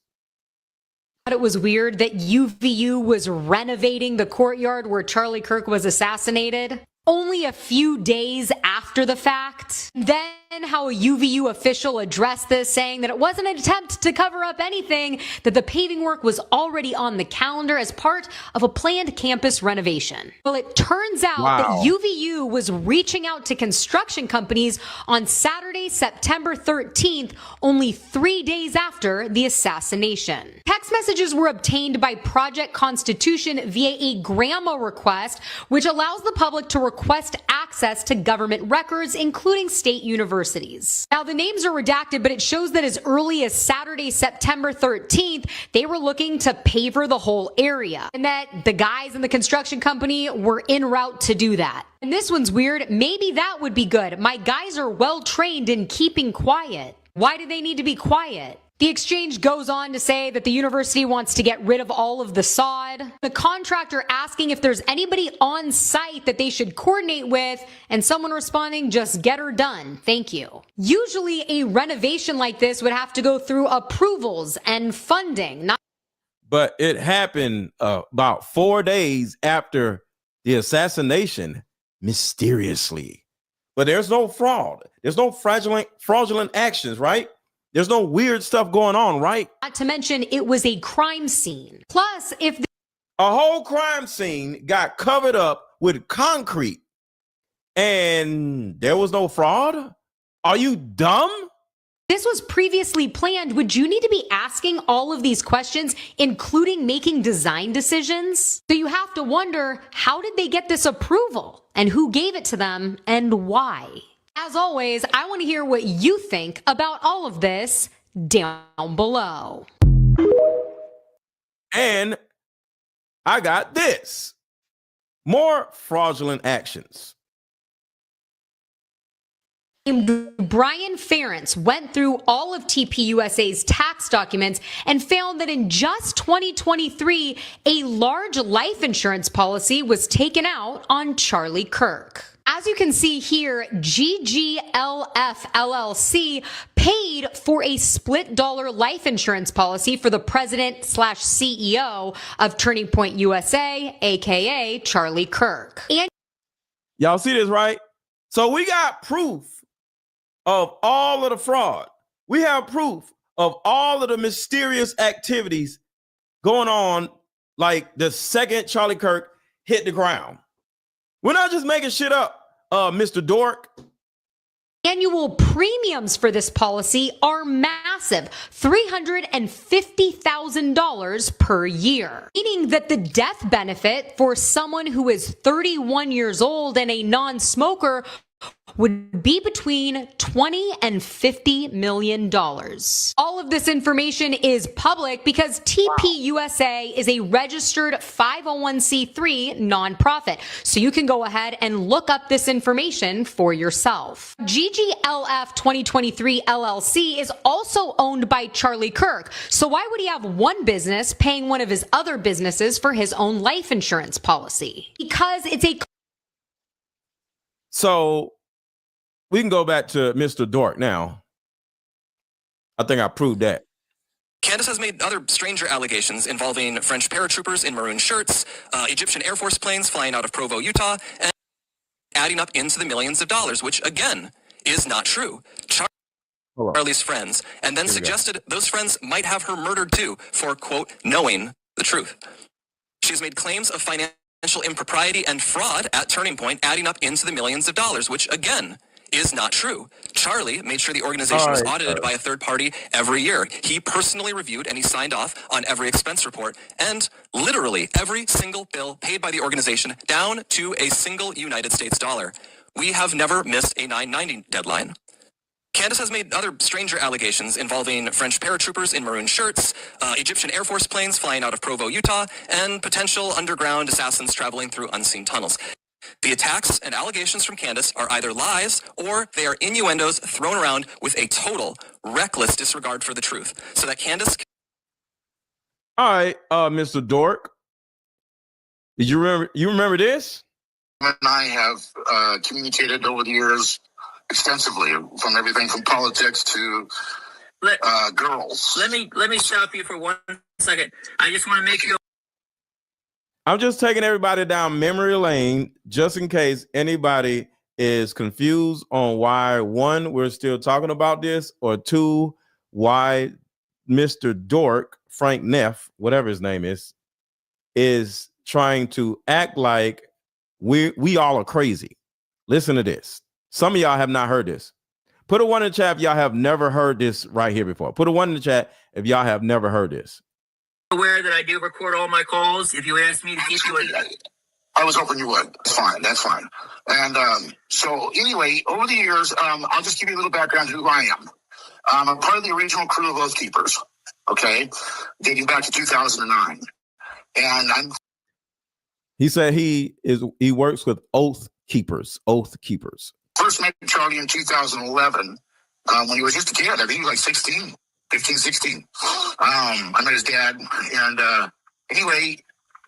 It was weird that UVU was renovating the courtyard where Charlie Kirk was assassinated only a few days after the fact. Then how a UVU official addressed this, saying that it wasn't an attempt to cover up anything, that the paving work was already on the calendar as part of a planned campus renovation. Well, it turns out that UVU was reaching out to construction companies on Saturday, September 13th, only 3 days after the assassination. Text messages were obtained by Project Constitution via a GRAMA request, which allows the public to request access to government records, including state universities. Now, the names are redacted, but it shows that as early as Saturday, September 13th, they were looking to paver the whole area, and that the guys in the construction company were en route to do that. And this one's weird. Maybe that would be good. My guys are well trained in keeping quiet. Why do they need to be quiet? The exchange goes on to say that the university wants to get rid of all of the sod. The contractor asking if there's anybody on site that they should coordinate with, and someone responding, just get her done. Thank you. Usually a renovation like this would have to go through approvals and funding. But it happened about 4 days after the assassination, mysteriously. But there's no fraud. There's no fraudulent actions, right? There's no weird stuff going on, right? Not to mention, it was a crime scene. Plus, if a whole crime scene got covered up with concrete and there was no fraud, are you dumb? This was previously planned, would you need to be asking all of these questions, including making design decisions? So you have to wonder, how did they get this approval? And who gave it to them, and why? As always, I want to hear what you think about all of this down below. And I got this. More fraudulent actions. Brian Ferentz went through all of TPUSA's tax documents and found that in just 2023, a large life insurance policy was taken out on Charlie Kirk. As you can see here, GGLF LLC paid for a split dollar life insurance policy for the president/CEO of Turning Point USA, aka Charlie Kirk. And y'all see this, right? So we got proof of all of the fraud. We have proof of all of the mysterious activities going on, like the second Charlie Kirk hit the ground. We're not just making shit up, Mr. Dork. Annual premiums for this policy are massive, $350,000 per year, meaning that the death benefit for someone who is 31 years old and a non-smoker would be between $20 and $50 million. All of this information is public because TPUSA is a registered 501c3 nonprofit. So you can go ahead and look up this information for yourself. GGLF 2023 LLC is also owned by Charlie Kirk. So why would he have one business paying one of his other businesses for his own life insurance policy? Because it's a... So we can go back to Mr. Dork now. I think I proved that. Candace has made other stranger allegations involving French paratroopers in maroon shirts, Egyptian Air Force planes flying out of Provo, Utah, and adding up into the millions of dollars, which, again, is not true. Charlie's friends, and then suggested those friends might have her murdered too for, quote, knowing the truth. She has made claims of financial impropriety and fraud at Turning Point, adding up into the millions of dollars, which, again, is not true. Charlie made sure the organization was audited by a third party every year. He personally reviewed and he signed off on every expense report, and literally every single bill paid by the organization down to a single United States dollar. We have never missed a 990 deadline. Candace has made other stranger allegations involving French paratroopers in maroon shirts, Egyptian Air Force planes flying out of Provo, Utah, and potential underground assassins traveling through unseen tunnels. The attacks and allegations from Candace are either lies or they are innuendos thrown around with a total reckless disregard for the truth, so that Candace... All right, Mr. Dork. Did you remember? You remember this? And I have communicated over the years extensively, from everything from politics to girls. Let me stop you for 1 second. I just want to make you. I'm just taking everybody down memory lane, just in case anybody is confused on why, one, we're still talking about this, or two, why Mr. Dork, Frank Neff, whatever his name is trying to act like we all are crazy. Listen to this. Some of y'all have not heard this. Put a 1 in the chat if y'all have never heard this right here before. Put a 1 in the chat if y'all have never heard this. Aware that I do record all my calls. If you ask me to keep doing it. I was hoping you would. That's fine. That's fine. And so anyway, over the years, I'll just give you a little background who I am. I'm part of the original crew of Oath Keepers, okay, dating back to 2009. And He said he works with Oath Keepers. First met Charlie in 2011 when he was just a kid. I think he was like 16. I met his dad. And anyway,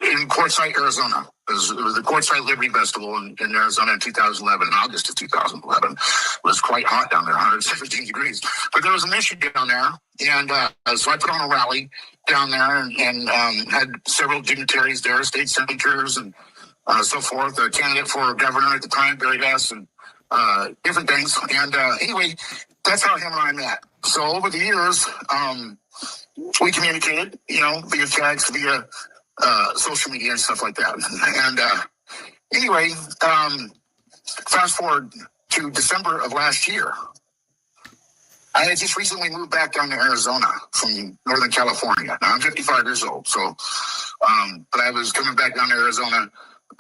in Quartzsite, Arizona. It was the Quartzsite Liberty Festival in Arizona in 2011, in August of 2011. It was quite hot down there, 117 degrees. But there was an issue down there, and so I put on a rally down there and had several dignitaries there, state senators and so forth, a candidate for governor at the time, Barry Hess, and different things. And anyway, that's how him and I met. So over the years, we communicated, via text, via social media and stuff like that. And anyway, fast forward to December of last year. I had just recently moved back down to Arizona from Northern California. Now I'm 55 years old, so but I was coming back down to Arizona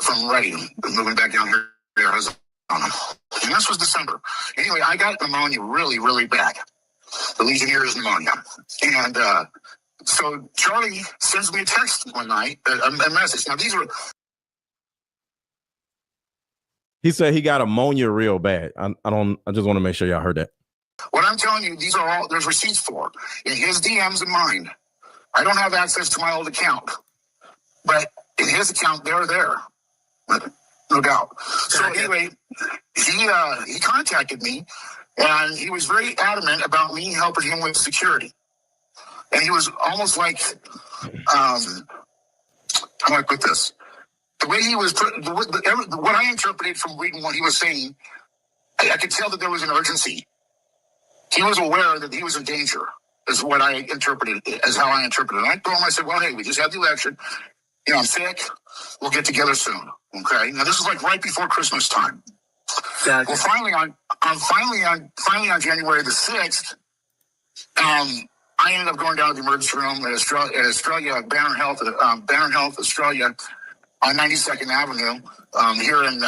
from Redding, moving back down here to Arizona. And this was December. Anyway, I got pneumonia really, really bad. The Legionnaire's pneumonia. And so Charlie sends me a text one night, a message. Now these were. He said he got ammonia real bad. I just want to make sure y'all heard that. What I'm telling you, these are all there's receipts for in his DMs and mine. I don't have access to my old account, but in his account, they're there, no doubt. So anyway, he contacted me, and he was very adamant about me helping him with security. And he was almost like, how do I put this? The way he was what I interpreted from reading what he was saying, I could tell that there was an urgency. He was aware that he was in danger, is what I interpreted, as how I interpreted it. And I told him, I said, well, hey, we just had the election. I'm sick. We'll get together soon. Okay. Now this is like right before Christmas time. Well, finally on January the 6th, I ended up going down to the emergency room at Australia, Banner Health, Australia, on 92nd Avenue, here in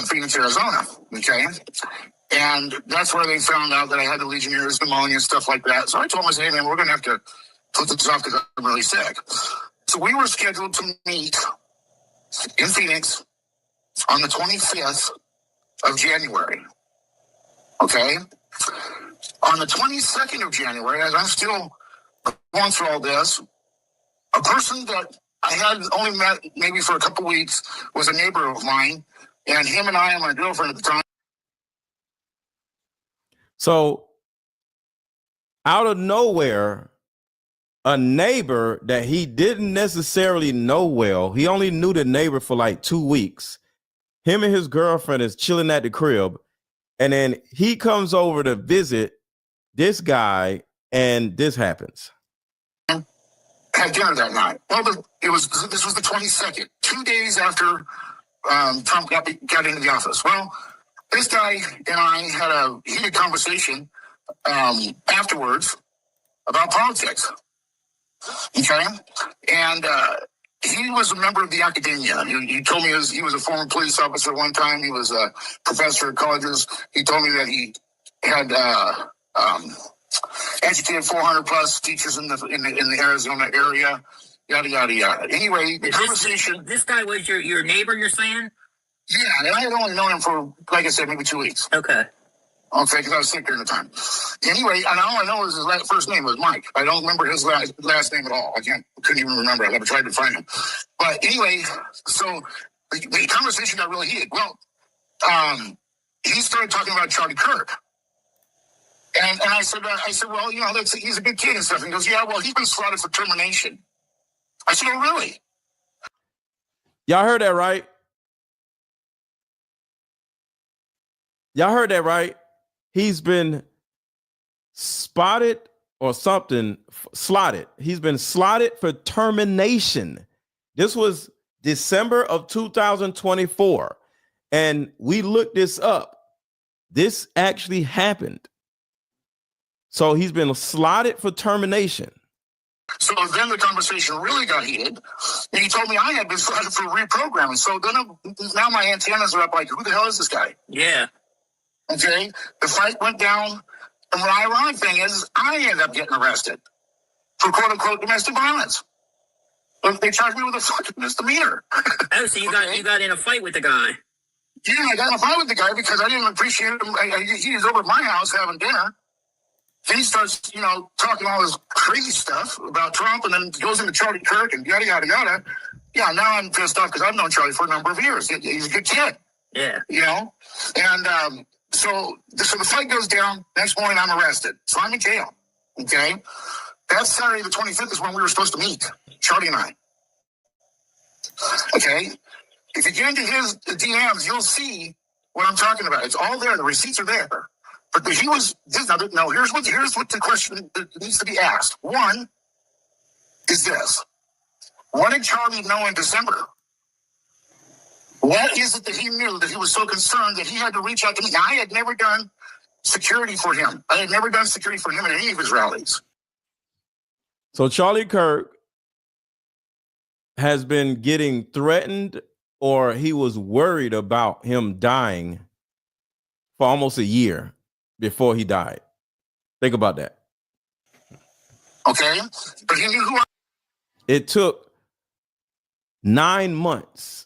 Phoenix, Arizona. Okay. And that's where they found out that I had the Legionnaire's pneumonia and stuff like that. So I told them, I said, hey, man, we're going to have to put this off because I'm really sick. So we were scheduled to meet in Phoenix on the 25th of January. Okay? On the 22nd of January, as I'm still going through all this, a person that I had only met maybe for a couple weeks was a neighbor of mine, and him and I and my girlfriend at the time. So out of nowhere, a neighbor that he didn't necessarily know well, he only knew the neighbor for like 2 weeks. Him and his girlfriend is chilling at the crib, and then he comes over to visit this guy, and this happens. Had dinner that night. Well, this was the 22nd, 2 days after Trump got into the office. Well, this guy and I had a heated conversation afterwards about politics. Okay, and he was a member of the academia. He told me he was a former police officer one time. He was a professor at colleges. He told me that he had educated 400 plus teachers in the Arizona area. Yada yada yada. Anyway, the conversation. This guy was your neighbor, you're saying? Yeah, and I had only known him for, like I said, maybe 2 weeks. Okay, because I was sick during the time. Anyway, and all I know is his first name was Mike. I don't remember his last name at all. Couldn't even remember. I never tried to find him. But But anyway, so the conversation got really heated. Well, he started talking about Charlie Kirk. And I said, well, you know, he's a good kid and stuff. And he goes, yeah, well, he's been slotted for termination. I said, oh, really? Y'all heard that, right? Y'all heard that, right? He's been spotted or something, slotted. He's been slotted for termination. This was December of 2024. And we looked this up. This actually happened. So he's been slotted for termination. So then the conversation really got heated. And he told me I had been slotted for reprogramming. So then now my antennas are up like, who the hell is this guy? Yeah. Okay. The fight went down. And the ironic thing is, I ended up getting arrested for quote unquote domestic violence. But they charged me with a fucking misdemeanor. Oh, so you got in a fight with the guy? Yeah, I got in a fight with the guy because I didn't appreciate him. He was over at my house having dinner. Then he starts, you know, talking all this crazy stuff about Trump, and then goes into Charlie Kirk and yada, yada, yada. Yeah, now I'm pissed off because I've known Charlie for a number of years. He's a good kid. Yeah. You know? And so the fight goes down. Next morning, I'm arrested. So I'm in jail. Okay? That Saturday, the 25th, is when we were supposed to meet, Charlie and I. Okay? If you get into his DMs, you'll see what I'm talking about. It's all there. The receipts are there. But he was here's what the question needs to be asked. One is this: what did Charlie know in December? What is it that he knew that he was so concerned that he had to reach out to me? Now, I had never done security for him. I had never done security for him at any of his rallies. So Charlie Kirk has been getting threatened, or he was worried about him dying for almost a year before he died. Think about that. Okay. But he knew who I... It took 9 months,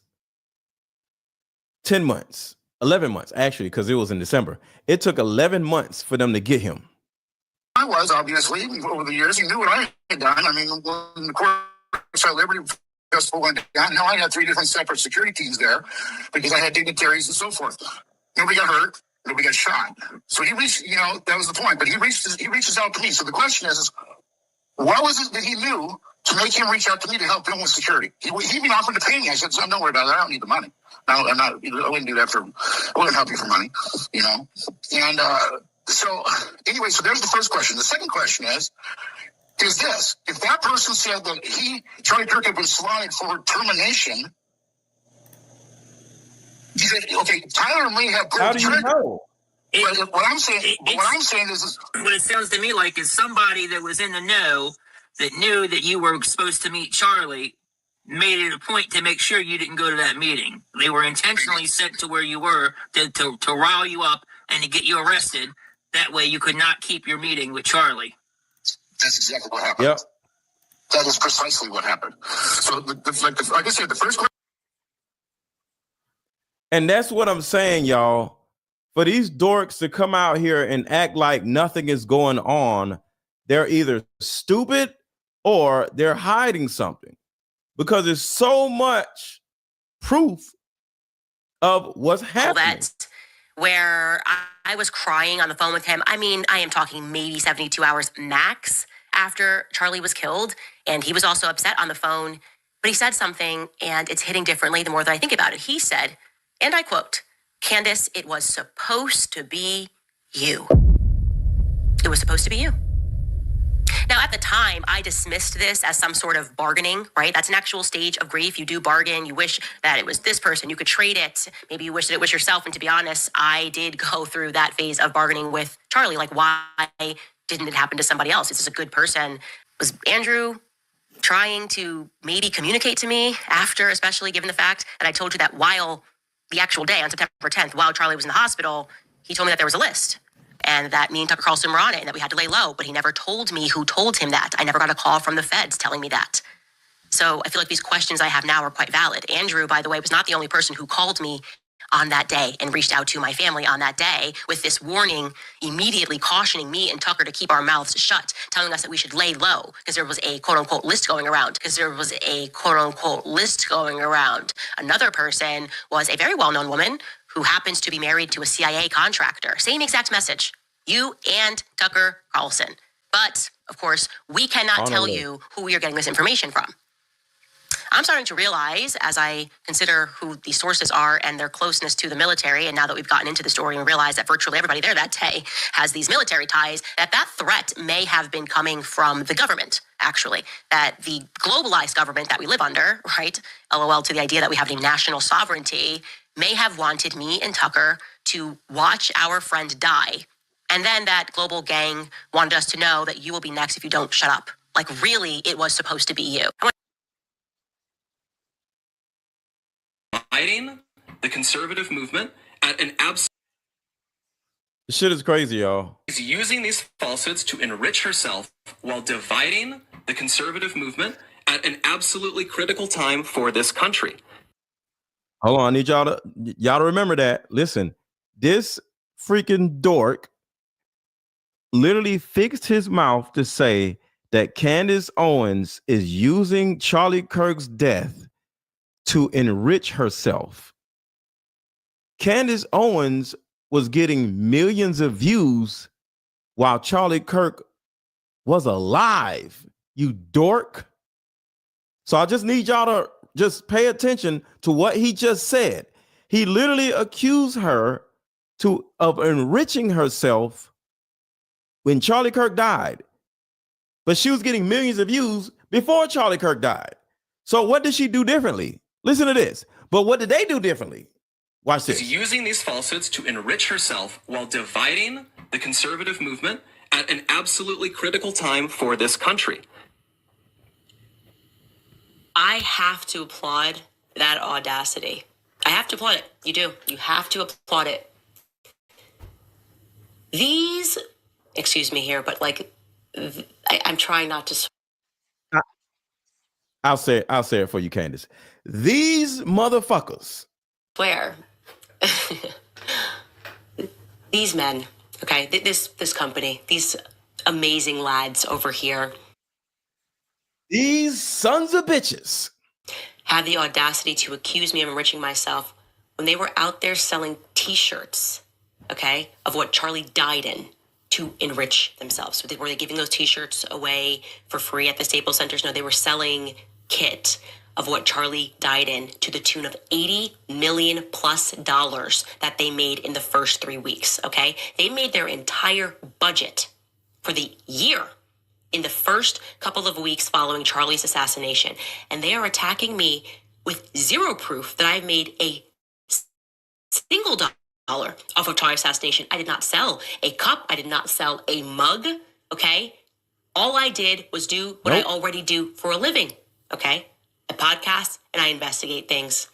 10 months, 11 months, actually, because it was in December. It took 11 months for them to get him. I was, obviously, over the years. He knew what I had done. I mean, when the Courtside Liberty Festival went down, I had 3 different separate security teams there because I had dignitaries and so forth. Nobody got hurt. Nobody got shot. So he reached, you know, that was the point. But he reaches out to me. So the question is what was it that he knew to make him reach out to me to help him with security? He even offered to pay me. I said, son, don't worry about it. I don't need the money. No, I wouldn't do that I wouldn't help you for money, you know? And so anyway, so there's the first question. The second question is this: if that person said that Charlie Kirk had been slotted for termination, he said, okay, Tyler may have pulled How the do you trigger. know? What I'm saying is what it sounds to me like is somebody that was in the know that knew that you were supposed to meet Charlie made it a point to make sure you didn't go to that meeting. They were intentionally sent to where you were to rile you up and to get you arrested. That way you could not keep your meeting with Charlie. That's exactly what happened. Yep. That is precisely what happened. So, like I said, the first question. And that's what I'm saying, y'all. For these dorks to come out here and act like nothing is going on, they're either stupid or they're hiding something, because there's so much proof of what's happening. Where I was crying on the phone with him. I mean, I am talking maybe 72 hours max after Charlie was killed. And he was also upset on the phone, but he said something and it's hitting differently the more that I think about it. He said, and I quote, "Candace, it was supposed to be you. It was supposed to be you." Now, at the time, I dismissed this as some sort of bargaining, right? That's an actual stage of grief. You do bargain. You wish that it was this person. You could trade it. Maybe you wish that it was yourself. And to be honest, I did go through that phase of bargaining with Charlie. Like, why didn't it happen to somebody else? This is a good person. Was Andrew trying to maybe communicate to me after, especially given the fact that I told you that while the actual day on September 10th, while Charlie was in the hospital, he told me that there was a list and that me and Tucker Carlson were on it and that we had to lay low, but he never told me who told him that. I never got a call from the feds telling me that. So I feel like these questions I have now are quite valid. Andrew, by the way, was not the only person who called me on that day and reached out to my family on that day with this warning, immediately cautioning me and Tucker to keep our mouths shut, telling us that we should lay low because there was a quote unquote list going around. Another person was a very well-known woman who happens to be married to a CIA contractor. Same exact message. You and Tucker Carlson. But, of course, we cannot tell you who we are getting this information from. I'm starting to realize, as I consider who these sources are and their closeness to the military, and now that we've gotten into the story and realized that virtually everybody there that day has these military ties, that threat may have been coming from the government, actually. That the globalized government that we live under, right, LOL to the idea that we have a national sovereignty, may have wanted me and Tucker to watch our friend die. And then that global gang wanted us to know that you will be next if you don't shut up. Like, really, it was supposed to be you. Fighting the conservative movement at an absolute. This shit is crazy, y'all. Is using these falsehoods to enrich herself while dividing the conservative movement at an absolutely critical time for this country. Hold on, I need y'all to remember that. Listen, this freaking dork literally fixed his mouth to say that Candace Owens is using Charlie Kirk's death to enrich herself. Candace Owens was getting millions of views while Charlie Kirk was alive, you dork. So I just need y'all to just pay attention to what he just said. He literally accused her of enriching herself when Charlie Kirk died. But she was getting millions of views before Charlie Kirk died. So what did she do differently? Listen to this. But what did they do differently? Watch this. Is using these falsehoods to enrich herself while dividing the conservative movement at an absolutely critical time for this country. I have to applaud that audacity. I have to applaud it. You do. You have to applaud it. These, excuse me here, but like, I'm trying not to. I'll say it for you, Candace. These motherfuckers. Swear. These men, okay, this company, these amazing lads over here. These sons of bitches have the audacity to accuse me of enriching myself when they were out there selling t-shirts, okay, of what Charlie died in to enrich themselves. Were they giving those t-shirts away for free at the Staples Centers? No, they were selling kit of what Charlie died in to the tune of $80 million plus that they made in the first 3 weeks, okay? They made their entire budget for the year in the first couple of weeks following Charlie's assassination. And they are attacking me with zero proof that I've made a single dollar off of Charlie's assassination. I did not sell a cup. I did not sell a mug, okay? All I did was do what I already do for a living, okay? I podcast and I investigate things.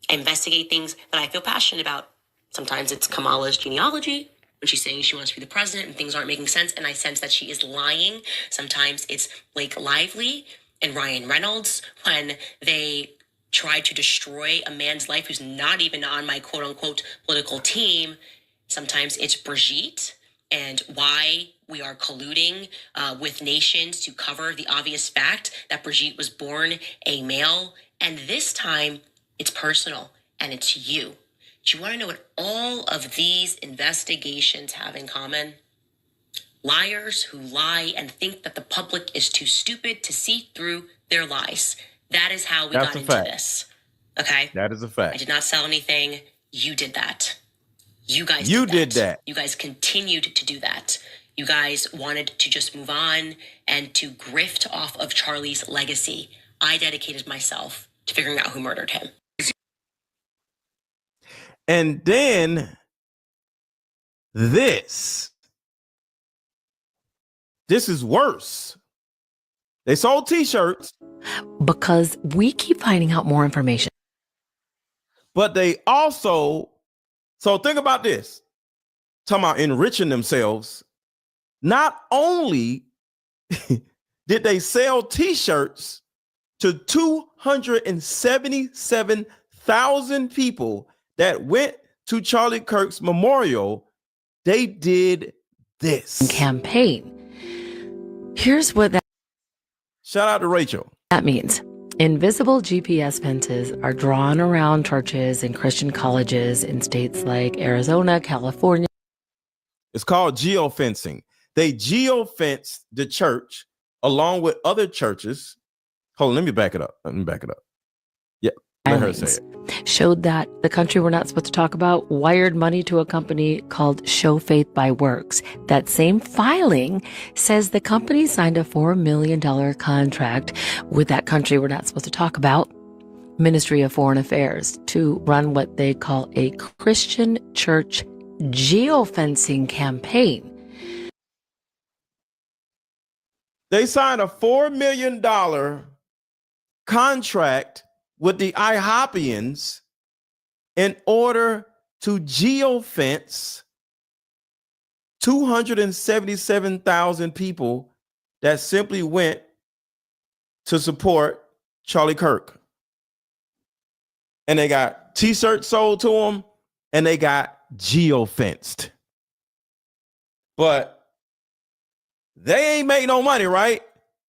I investigate things that I feel passionate about. Sometimes it's Kamala's genealogy, when she's saying she wants to be the president and things aren't making sense and I sense that she is lying. Sometimes it's Blake Lively and Ryan Reynolds when they try to destroy a man's life who's not even on my quote unquote political team. Sometimes it's Brigitte and why we are colluding with nations to cover the obvious fact that Brigitte was born a male. And this time it's personal and it's you. Do you want to know what all of these investigations have in common? Liars who lie and think that the public is too stupid to see through their lies. That is how we got into this. Okay? That is a fact. I did not sell anything. You did that. You guys did that. You guys continued to do that. You guys wanted to just move on and to grift off of Charlie's legacy. I dedicated myself to figuring out who murdered him. And then this is worse. They sold t-shirts. Because we keep finding out more information. But they also, so think about this. Talking about enriching themselves. Not only did they sell t-shirts to 277,000 people that went to Charlie Kirk's memorial, they did this. Campaign. Here's what that Shout out to Rachel. That means invisible GPS fences are drawn around churches and Christian colleges in states like Arizona, California. It's called geofencing. They geofence the church along with other churches. Hold on, let me back it up. Yeah, let her say it. Showed that the country we're not supposed to talk about wired money to a company called Show Faith by Works. That same filing says the company signed a $4 million contract with that country we're not supposed to talk about, Ministry of Foreign Affairs, to run what they call a Christian church geofencing campaign. They signed a $4 million contract with the IHOPians in order to geofence 277,000 people that simply went to support Charlie Kirk. And they got t-shirts sold to them, and they got geofenced. But they ain't made no money, right?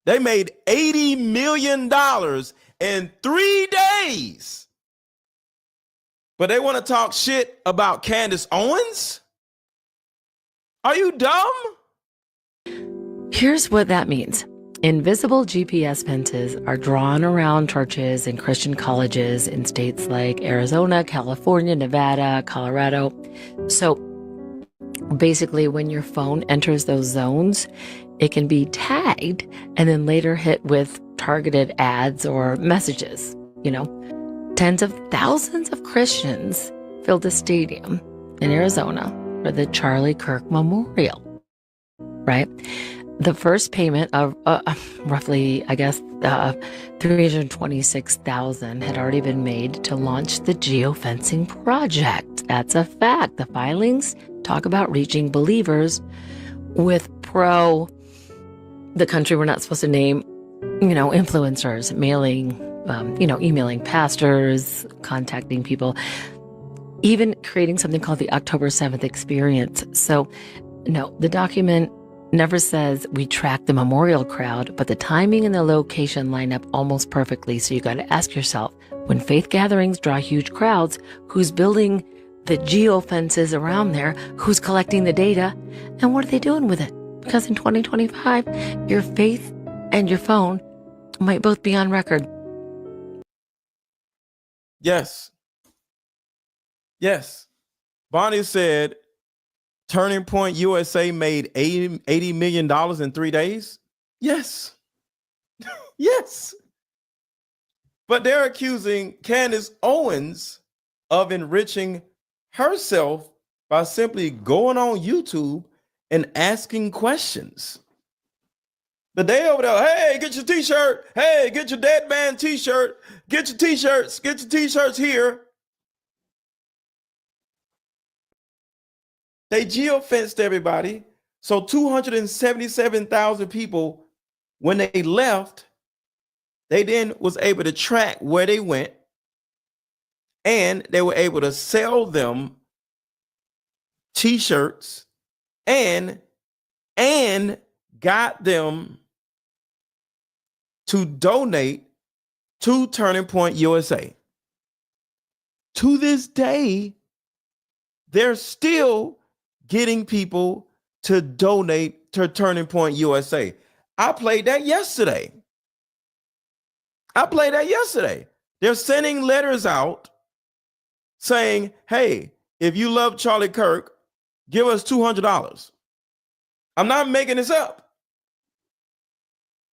They made $80 million in 3 days. But they want to talk shit about Candace Owens? Are you dumb? Here's what that means. Invisible GPS fences are drawn around churches and Christian colleges in states like Arizona, California, Nevada, Colorado. So basically, when your phone enters those zones, it can be tagged and then later hit with targeted ads or messages. You know, tens of thousands of Christians filled a stadium in Arizona for the Charlie Kirk Memorial, right? The first payment of roughly, I guess, $326,000 had already been made to launch the geofencing project. That's a fact. The filings talk about reaching believers with the country we're not supposed to name, influencers, mailing, emailing pastors, contacting people, even creating something called the October 7th experience. So, no, the document never says we track the memorial crowd, but the timing and the location line up almost perfectly. So you got to ask yourself, when faith gatherings draw huge crowds, who's building the geofences around there? Who's collecting the data? And what are they doing with it? Because in 2025, your faith and your phone might both be on record. Yes. Bonnie said Turning Point USA made $80 million in 3 days. Yes. Yes. But they're accusing Candace Owens of enriching herself by simply going on YouTube and asking questions. But they over there, hey, get your t-shirt. Hey, get your dead man t-shirt. Get your t-shirts. Get your t-shirts here. They geofenced everybody. So 277,000 people, when they left, they then was able to track where they went, and they were able to sell them t-shirts and got them to donate to Turning Point USA. To this day, they're still getting people to donate to Turning Point USA. I played that yesterday. They're sending letters out saying, hey, if you love Charlie Kirk, give us $200. I'm not making this up.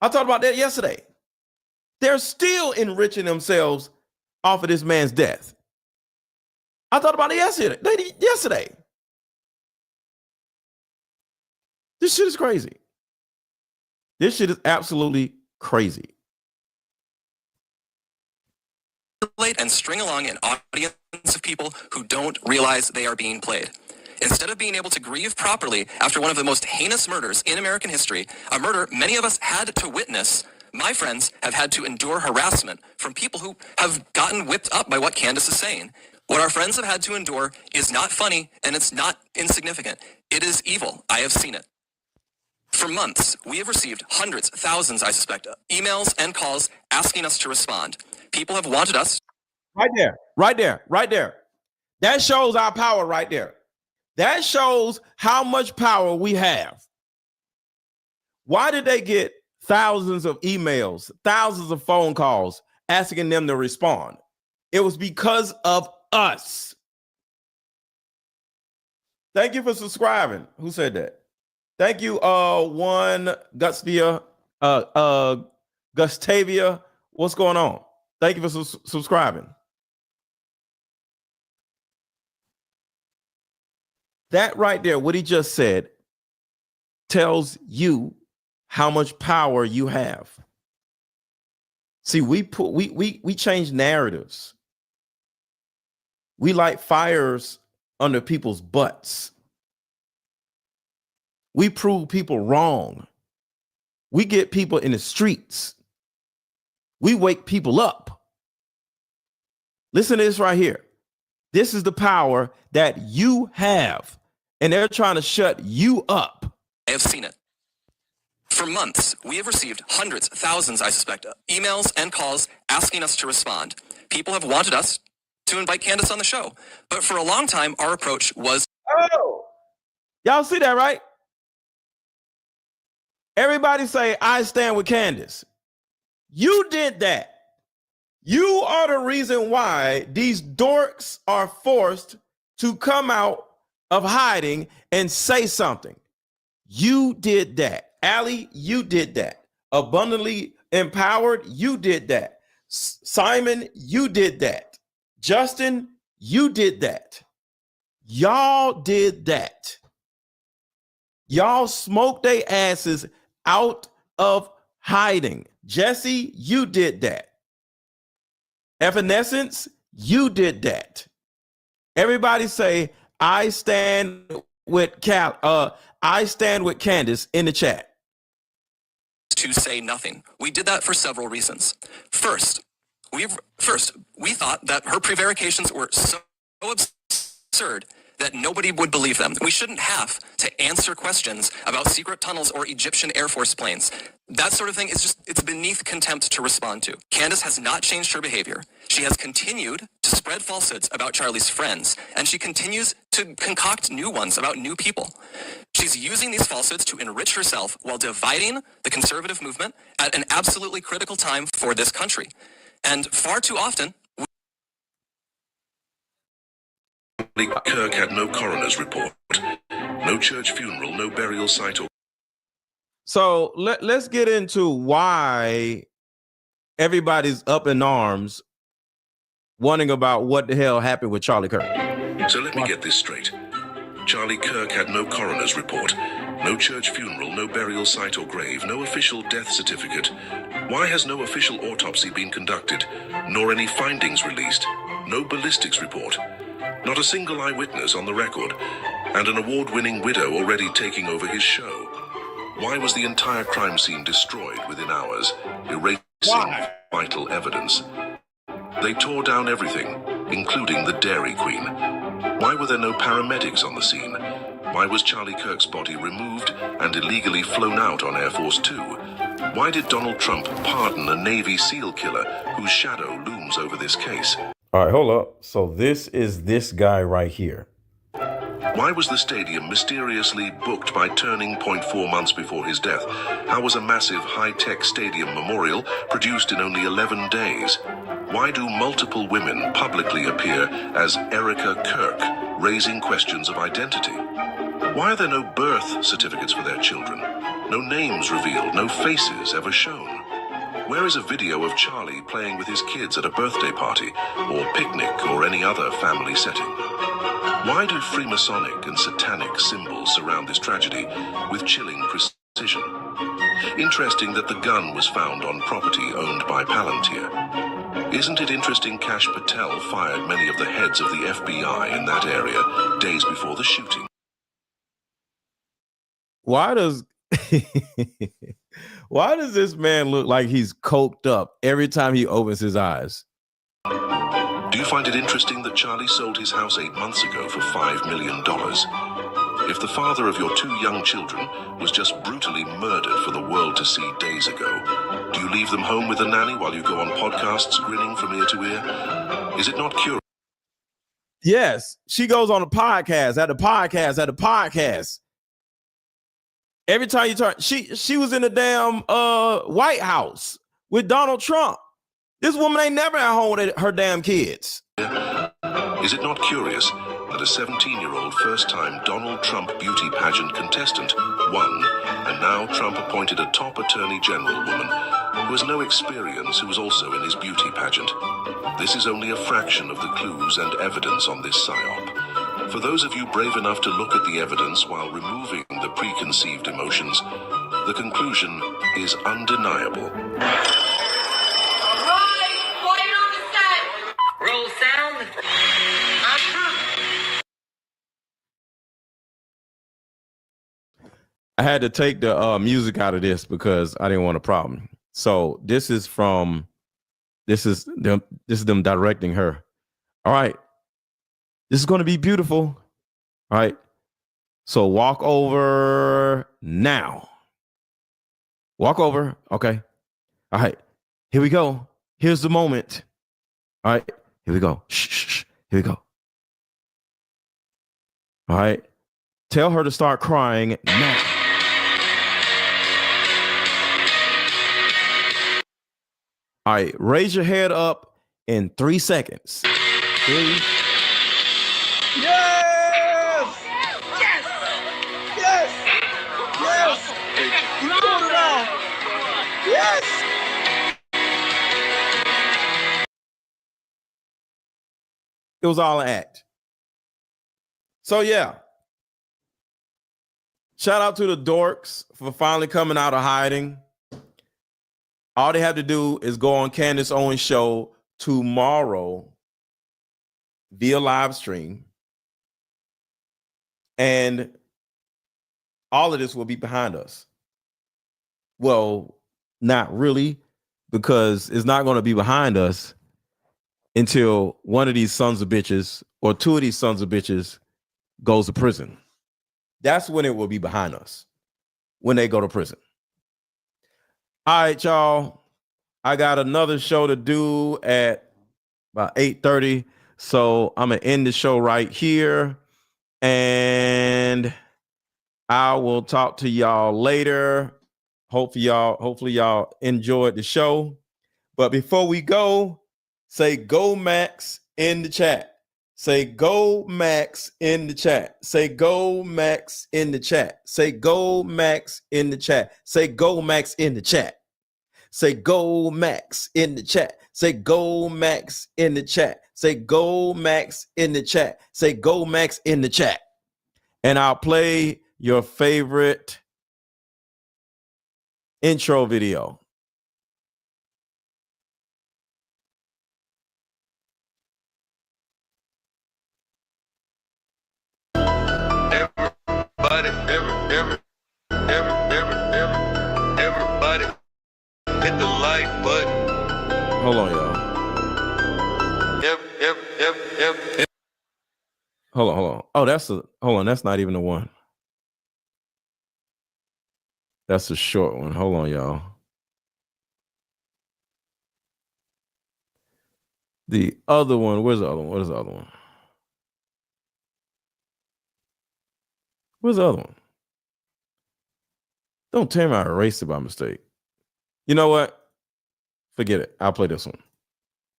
I talked about that yesterday. They're still enriching themselves off of this man's death. I thought about it yesterday. This shit is crazy. This shit is absolutely crazy. And string along an audience of people who don't realize they are being played. Instead of being able to grieve properly after one of the most heinous murders in American history, a murder many of us had to witness, My friends have had to endure harassment from people who have gotten whipped up by what Candace is saying. What our friends have had to endure is not funny, and it's not insignificant. It is evil. I have seen it. For months, we have received hundreds, thousands, I suspect, emails and calls asking us to respond. People have wanted us. Right there, right there, right there. That shows our power right there. That shows how much power we have. Why did they get thousands of emails, thousands of phone calls asking them to respond? It was because of us. Thank you for subscribing. Who said that? Thank you, one Gustavia, Gustavia. What's going on? Thank you for subscribing. That right there, what he just said, tells you how much power you have. See, we change narratives. We light fires under people's butts. We prove people wrong. We get people in the streets. We wake people up. Listen to this right here. This is the power that you have, and they're trying to shut you up. I have seen it. For months, we have received hundreds, thousands, I suspect, emails and calls asking us to respond. People have wanted us to invite Candace on the show, but for a long time, our approach was... Oh, y'all see that, right? Everybody say, I stand with Candace. You did that. You are the reason why these dorks are forced to come out of hiding and say something. You did that. Allie, you did that. Abundantly Empowered, you did that. Simon, you did that. Justin, you did that. Y'all did that. Y'all smoked their asses out of hiding. Jesse, you did that. Evanescence, you did that. Everybody say, I stand with I stand with Candace in the chat. To say nothing. We did that for several reasons. First, we thought that her prevarications were so absurd that nobody would believe them. We shouldn't have to answer questions about secret tunnels or Egyptian Air Force planes. That sort of thing is just, it's beneath contempt to respond to. Candace has not changed her behavior. She has continued to spread falsehoods about Charlie's friends, and she continues to concoct new ones about new people. She's using these falsehoods to enrich herself while dividing the conservative movement at an absolutely critical time for this country. And far too often, Kirk had no coroner's report, no church funeral, no burial site or... So let's get into why everybody's up in arms wondering about what the hell happened with Charlie Kirk. So let me get this straight. Charlie Kirk had no coroner's report, no church funeral, no burial site or grave, no official death certificate. Why has no official autopsy been conducted, nor any findings released? No ballistics report. Not a single eyewitness on the record, and an award-winning widow already taking over his show. Why was the entire crime scene destroyed within hours, erasing vital evidence? They tore down everything, including the Dairy Queen. Why were there no paramedics on the scene? Why was Charlie Kirk's body removed and illegally flown out on Air Force 2? Why did Donald Trump pardon a Navy SEAL killer whose shadow looms over this case? All right, hold up. So this is this guy right here. Why was the stadium mysteriously booked by Turning Point 4 months before his death? How was a massive high-tech stadium memorial produced in only 11 days? Why do multiple women publicly appear as Erica Kirk, raising questions of identity? Why are there no birth certificates for their children? No names revealed, no faces ever shown? Where is a video of Charlie playing with his kids at a birthday party, or picnic, or any other family setting? Why do Freemasonic and satanic symbols surround this tragedy with chilling precision? Interesting that the gun was found on property owned by Palantir. Isn't it interesting Kash Patel fired many of the heads of the FBI in that area days before the shooting? Why does Why does this man look like he's coked up every time he opens his eyes? Do you find it interesting that Charlie sold his house 8 months ago for $5 million? If the father of your 2 young children was just brutally murdered for the world to see days ago, do you leave them home with a nanny while you go on podcasts grinning from ear to ear? Is it not curious? Yes, she goes on a podcast, at the podcast. Every time you turn, she was in the damn White House with Donald Trump. This woman ain't never at home with her damn kids. Is it not curious that a 17-year-old first-time Donald Trump beauty pageant contestant won, and now Trump appointed a top attorney general woman who has no experience, who was also in his beauty pageant? This is only a fraction of the clues and evidence on this psyop. For those of you brave enough to look at the evidence while removing the preconceived emotions, the conclusion is undeniable. Roll sound. I had to take the music out of this because I didn't want a problem. So this is them directing her. All right. This is going to be beautiful. All right. So walk over now. Walk over. Okay. All right. Here we go. Here's the moment. All right. Here we go. Shh. Here we go. All right. Tell her to start crying now. All right. Raise your head up in 3 seconds. 3. Yes! Yes! Yes! Yes! You got it all! Yes! It was all an act. So yeah. Shout out to the dorks for finally coming out of hiding. All they have to do is go on Candace Owens' show tomorrow via live stream. And all of this will be behind us. Well, not really, because it's not going to be behind us until one of these sons of bitches or 2 of these sons of bitches goes to prison. That's when it will be behind us, when they go to prison. All right, y'all. I got another show to do at about 8:30. So I'm going to end the show right here. And I will talk to y'all later. Hopefully y'all enjoyed the show. But before we go, say go Max in the chat. Say go Max in the chat. Say go Max in the chat. Say go Max in the chat. Say go Max in the chat. Say go Max in the chat. Say go Max in the chat. Say go Max in the chat. Say go Max in the chat. And I'll play your favorite intro video. Everybody, hit the like button. Hold on, y'all. Hold on. Oh, that's not even the one. That's a short one. Hold on, y'all. The other one, where's the other one? What is the other one? Where's the other one? Don't tell me I erased it by mistake. You know what? Forget it. I'll play this one.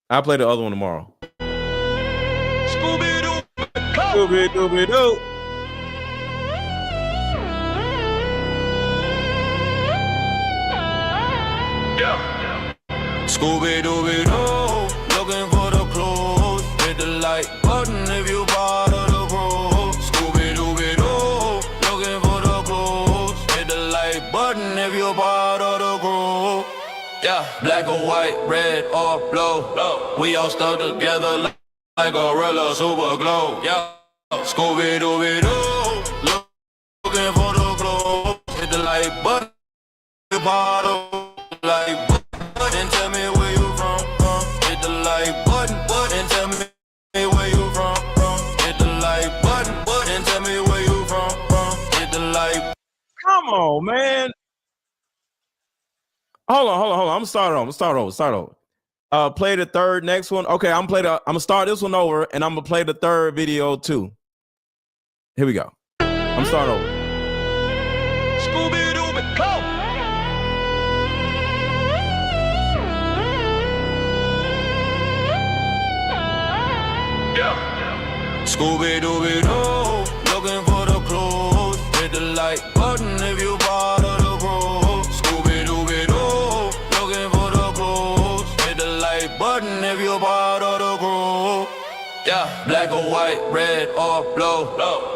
I'll play the other one tomorrow. Scooby-Doo! Scooby-Dooby-Doo! Yeah. Scooby-Dooby-Doo, looking for the clues. Hit the like button if you part of the crew. Scooby-Dooby-Doo, looking for the clues. Hit the like button if you part of the crew. Yeah, black or white, red or blue. We all stuck together like gorilla super glue. Yeah, Scooby-Dooby-Doo, looking for the clues. Hit the like button. part of like button. Tell me where you from. Hit the like button. And tell me where you from. Hit the like button. And tell me where you from. Hit the like. Come on, man. Hold on. I'm gonna start over. Play the third next one. Okay, I'm gonna start this one over and I'm gonna play the third video too. Here we go. I'm starting over. Scooby-Doo, go! Yeah. Scooby-Doo, looking for the clues. Hit the like button if you part of the crew. Scooby-Doo, looking for the clues. Hit the like button if you part of the crew. Yeah, black or white, red or blue.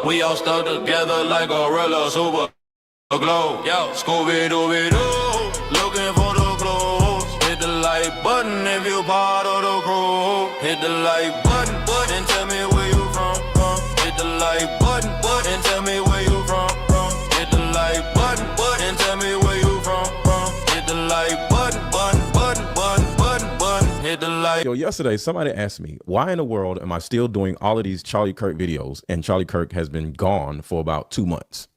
We all stuck together like a gorilla, super glow. Yo, Scooby-Doo, looking for the clues. Hit the like button if you part of the crew. Hit the like button, and tell me where you from. Hit the like button, and tell me where you from. Hit the like button, and tell me where you from. Hit the like button. Hit the like. Yo, yesterday somebody asked me, why in the world am I still doing all of these Charlie Kirk videos and Charlie Kirk has been gone for about 2 months?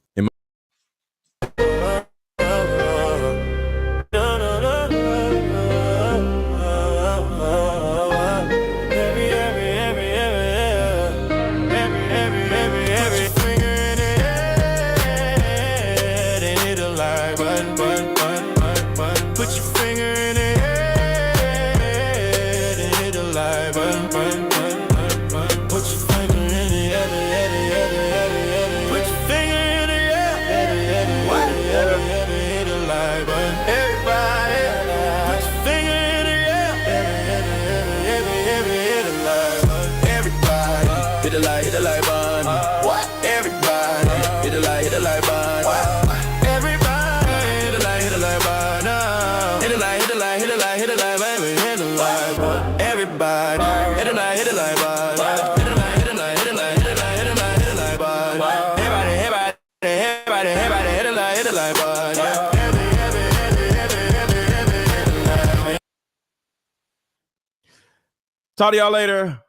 Talk to y'all later.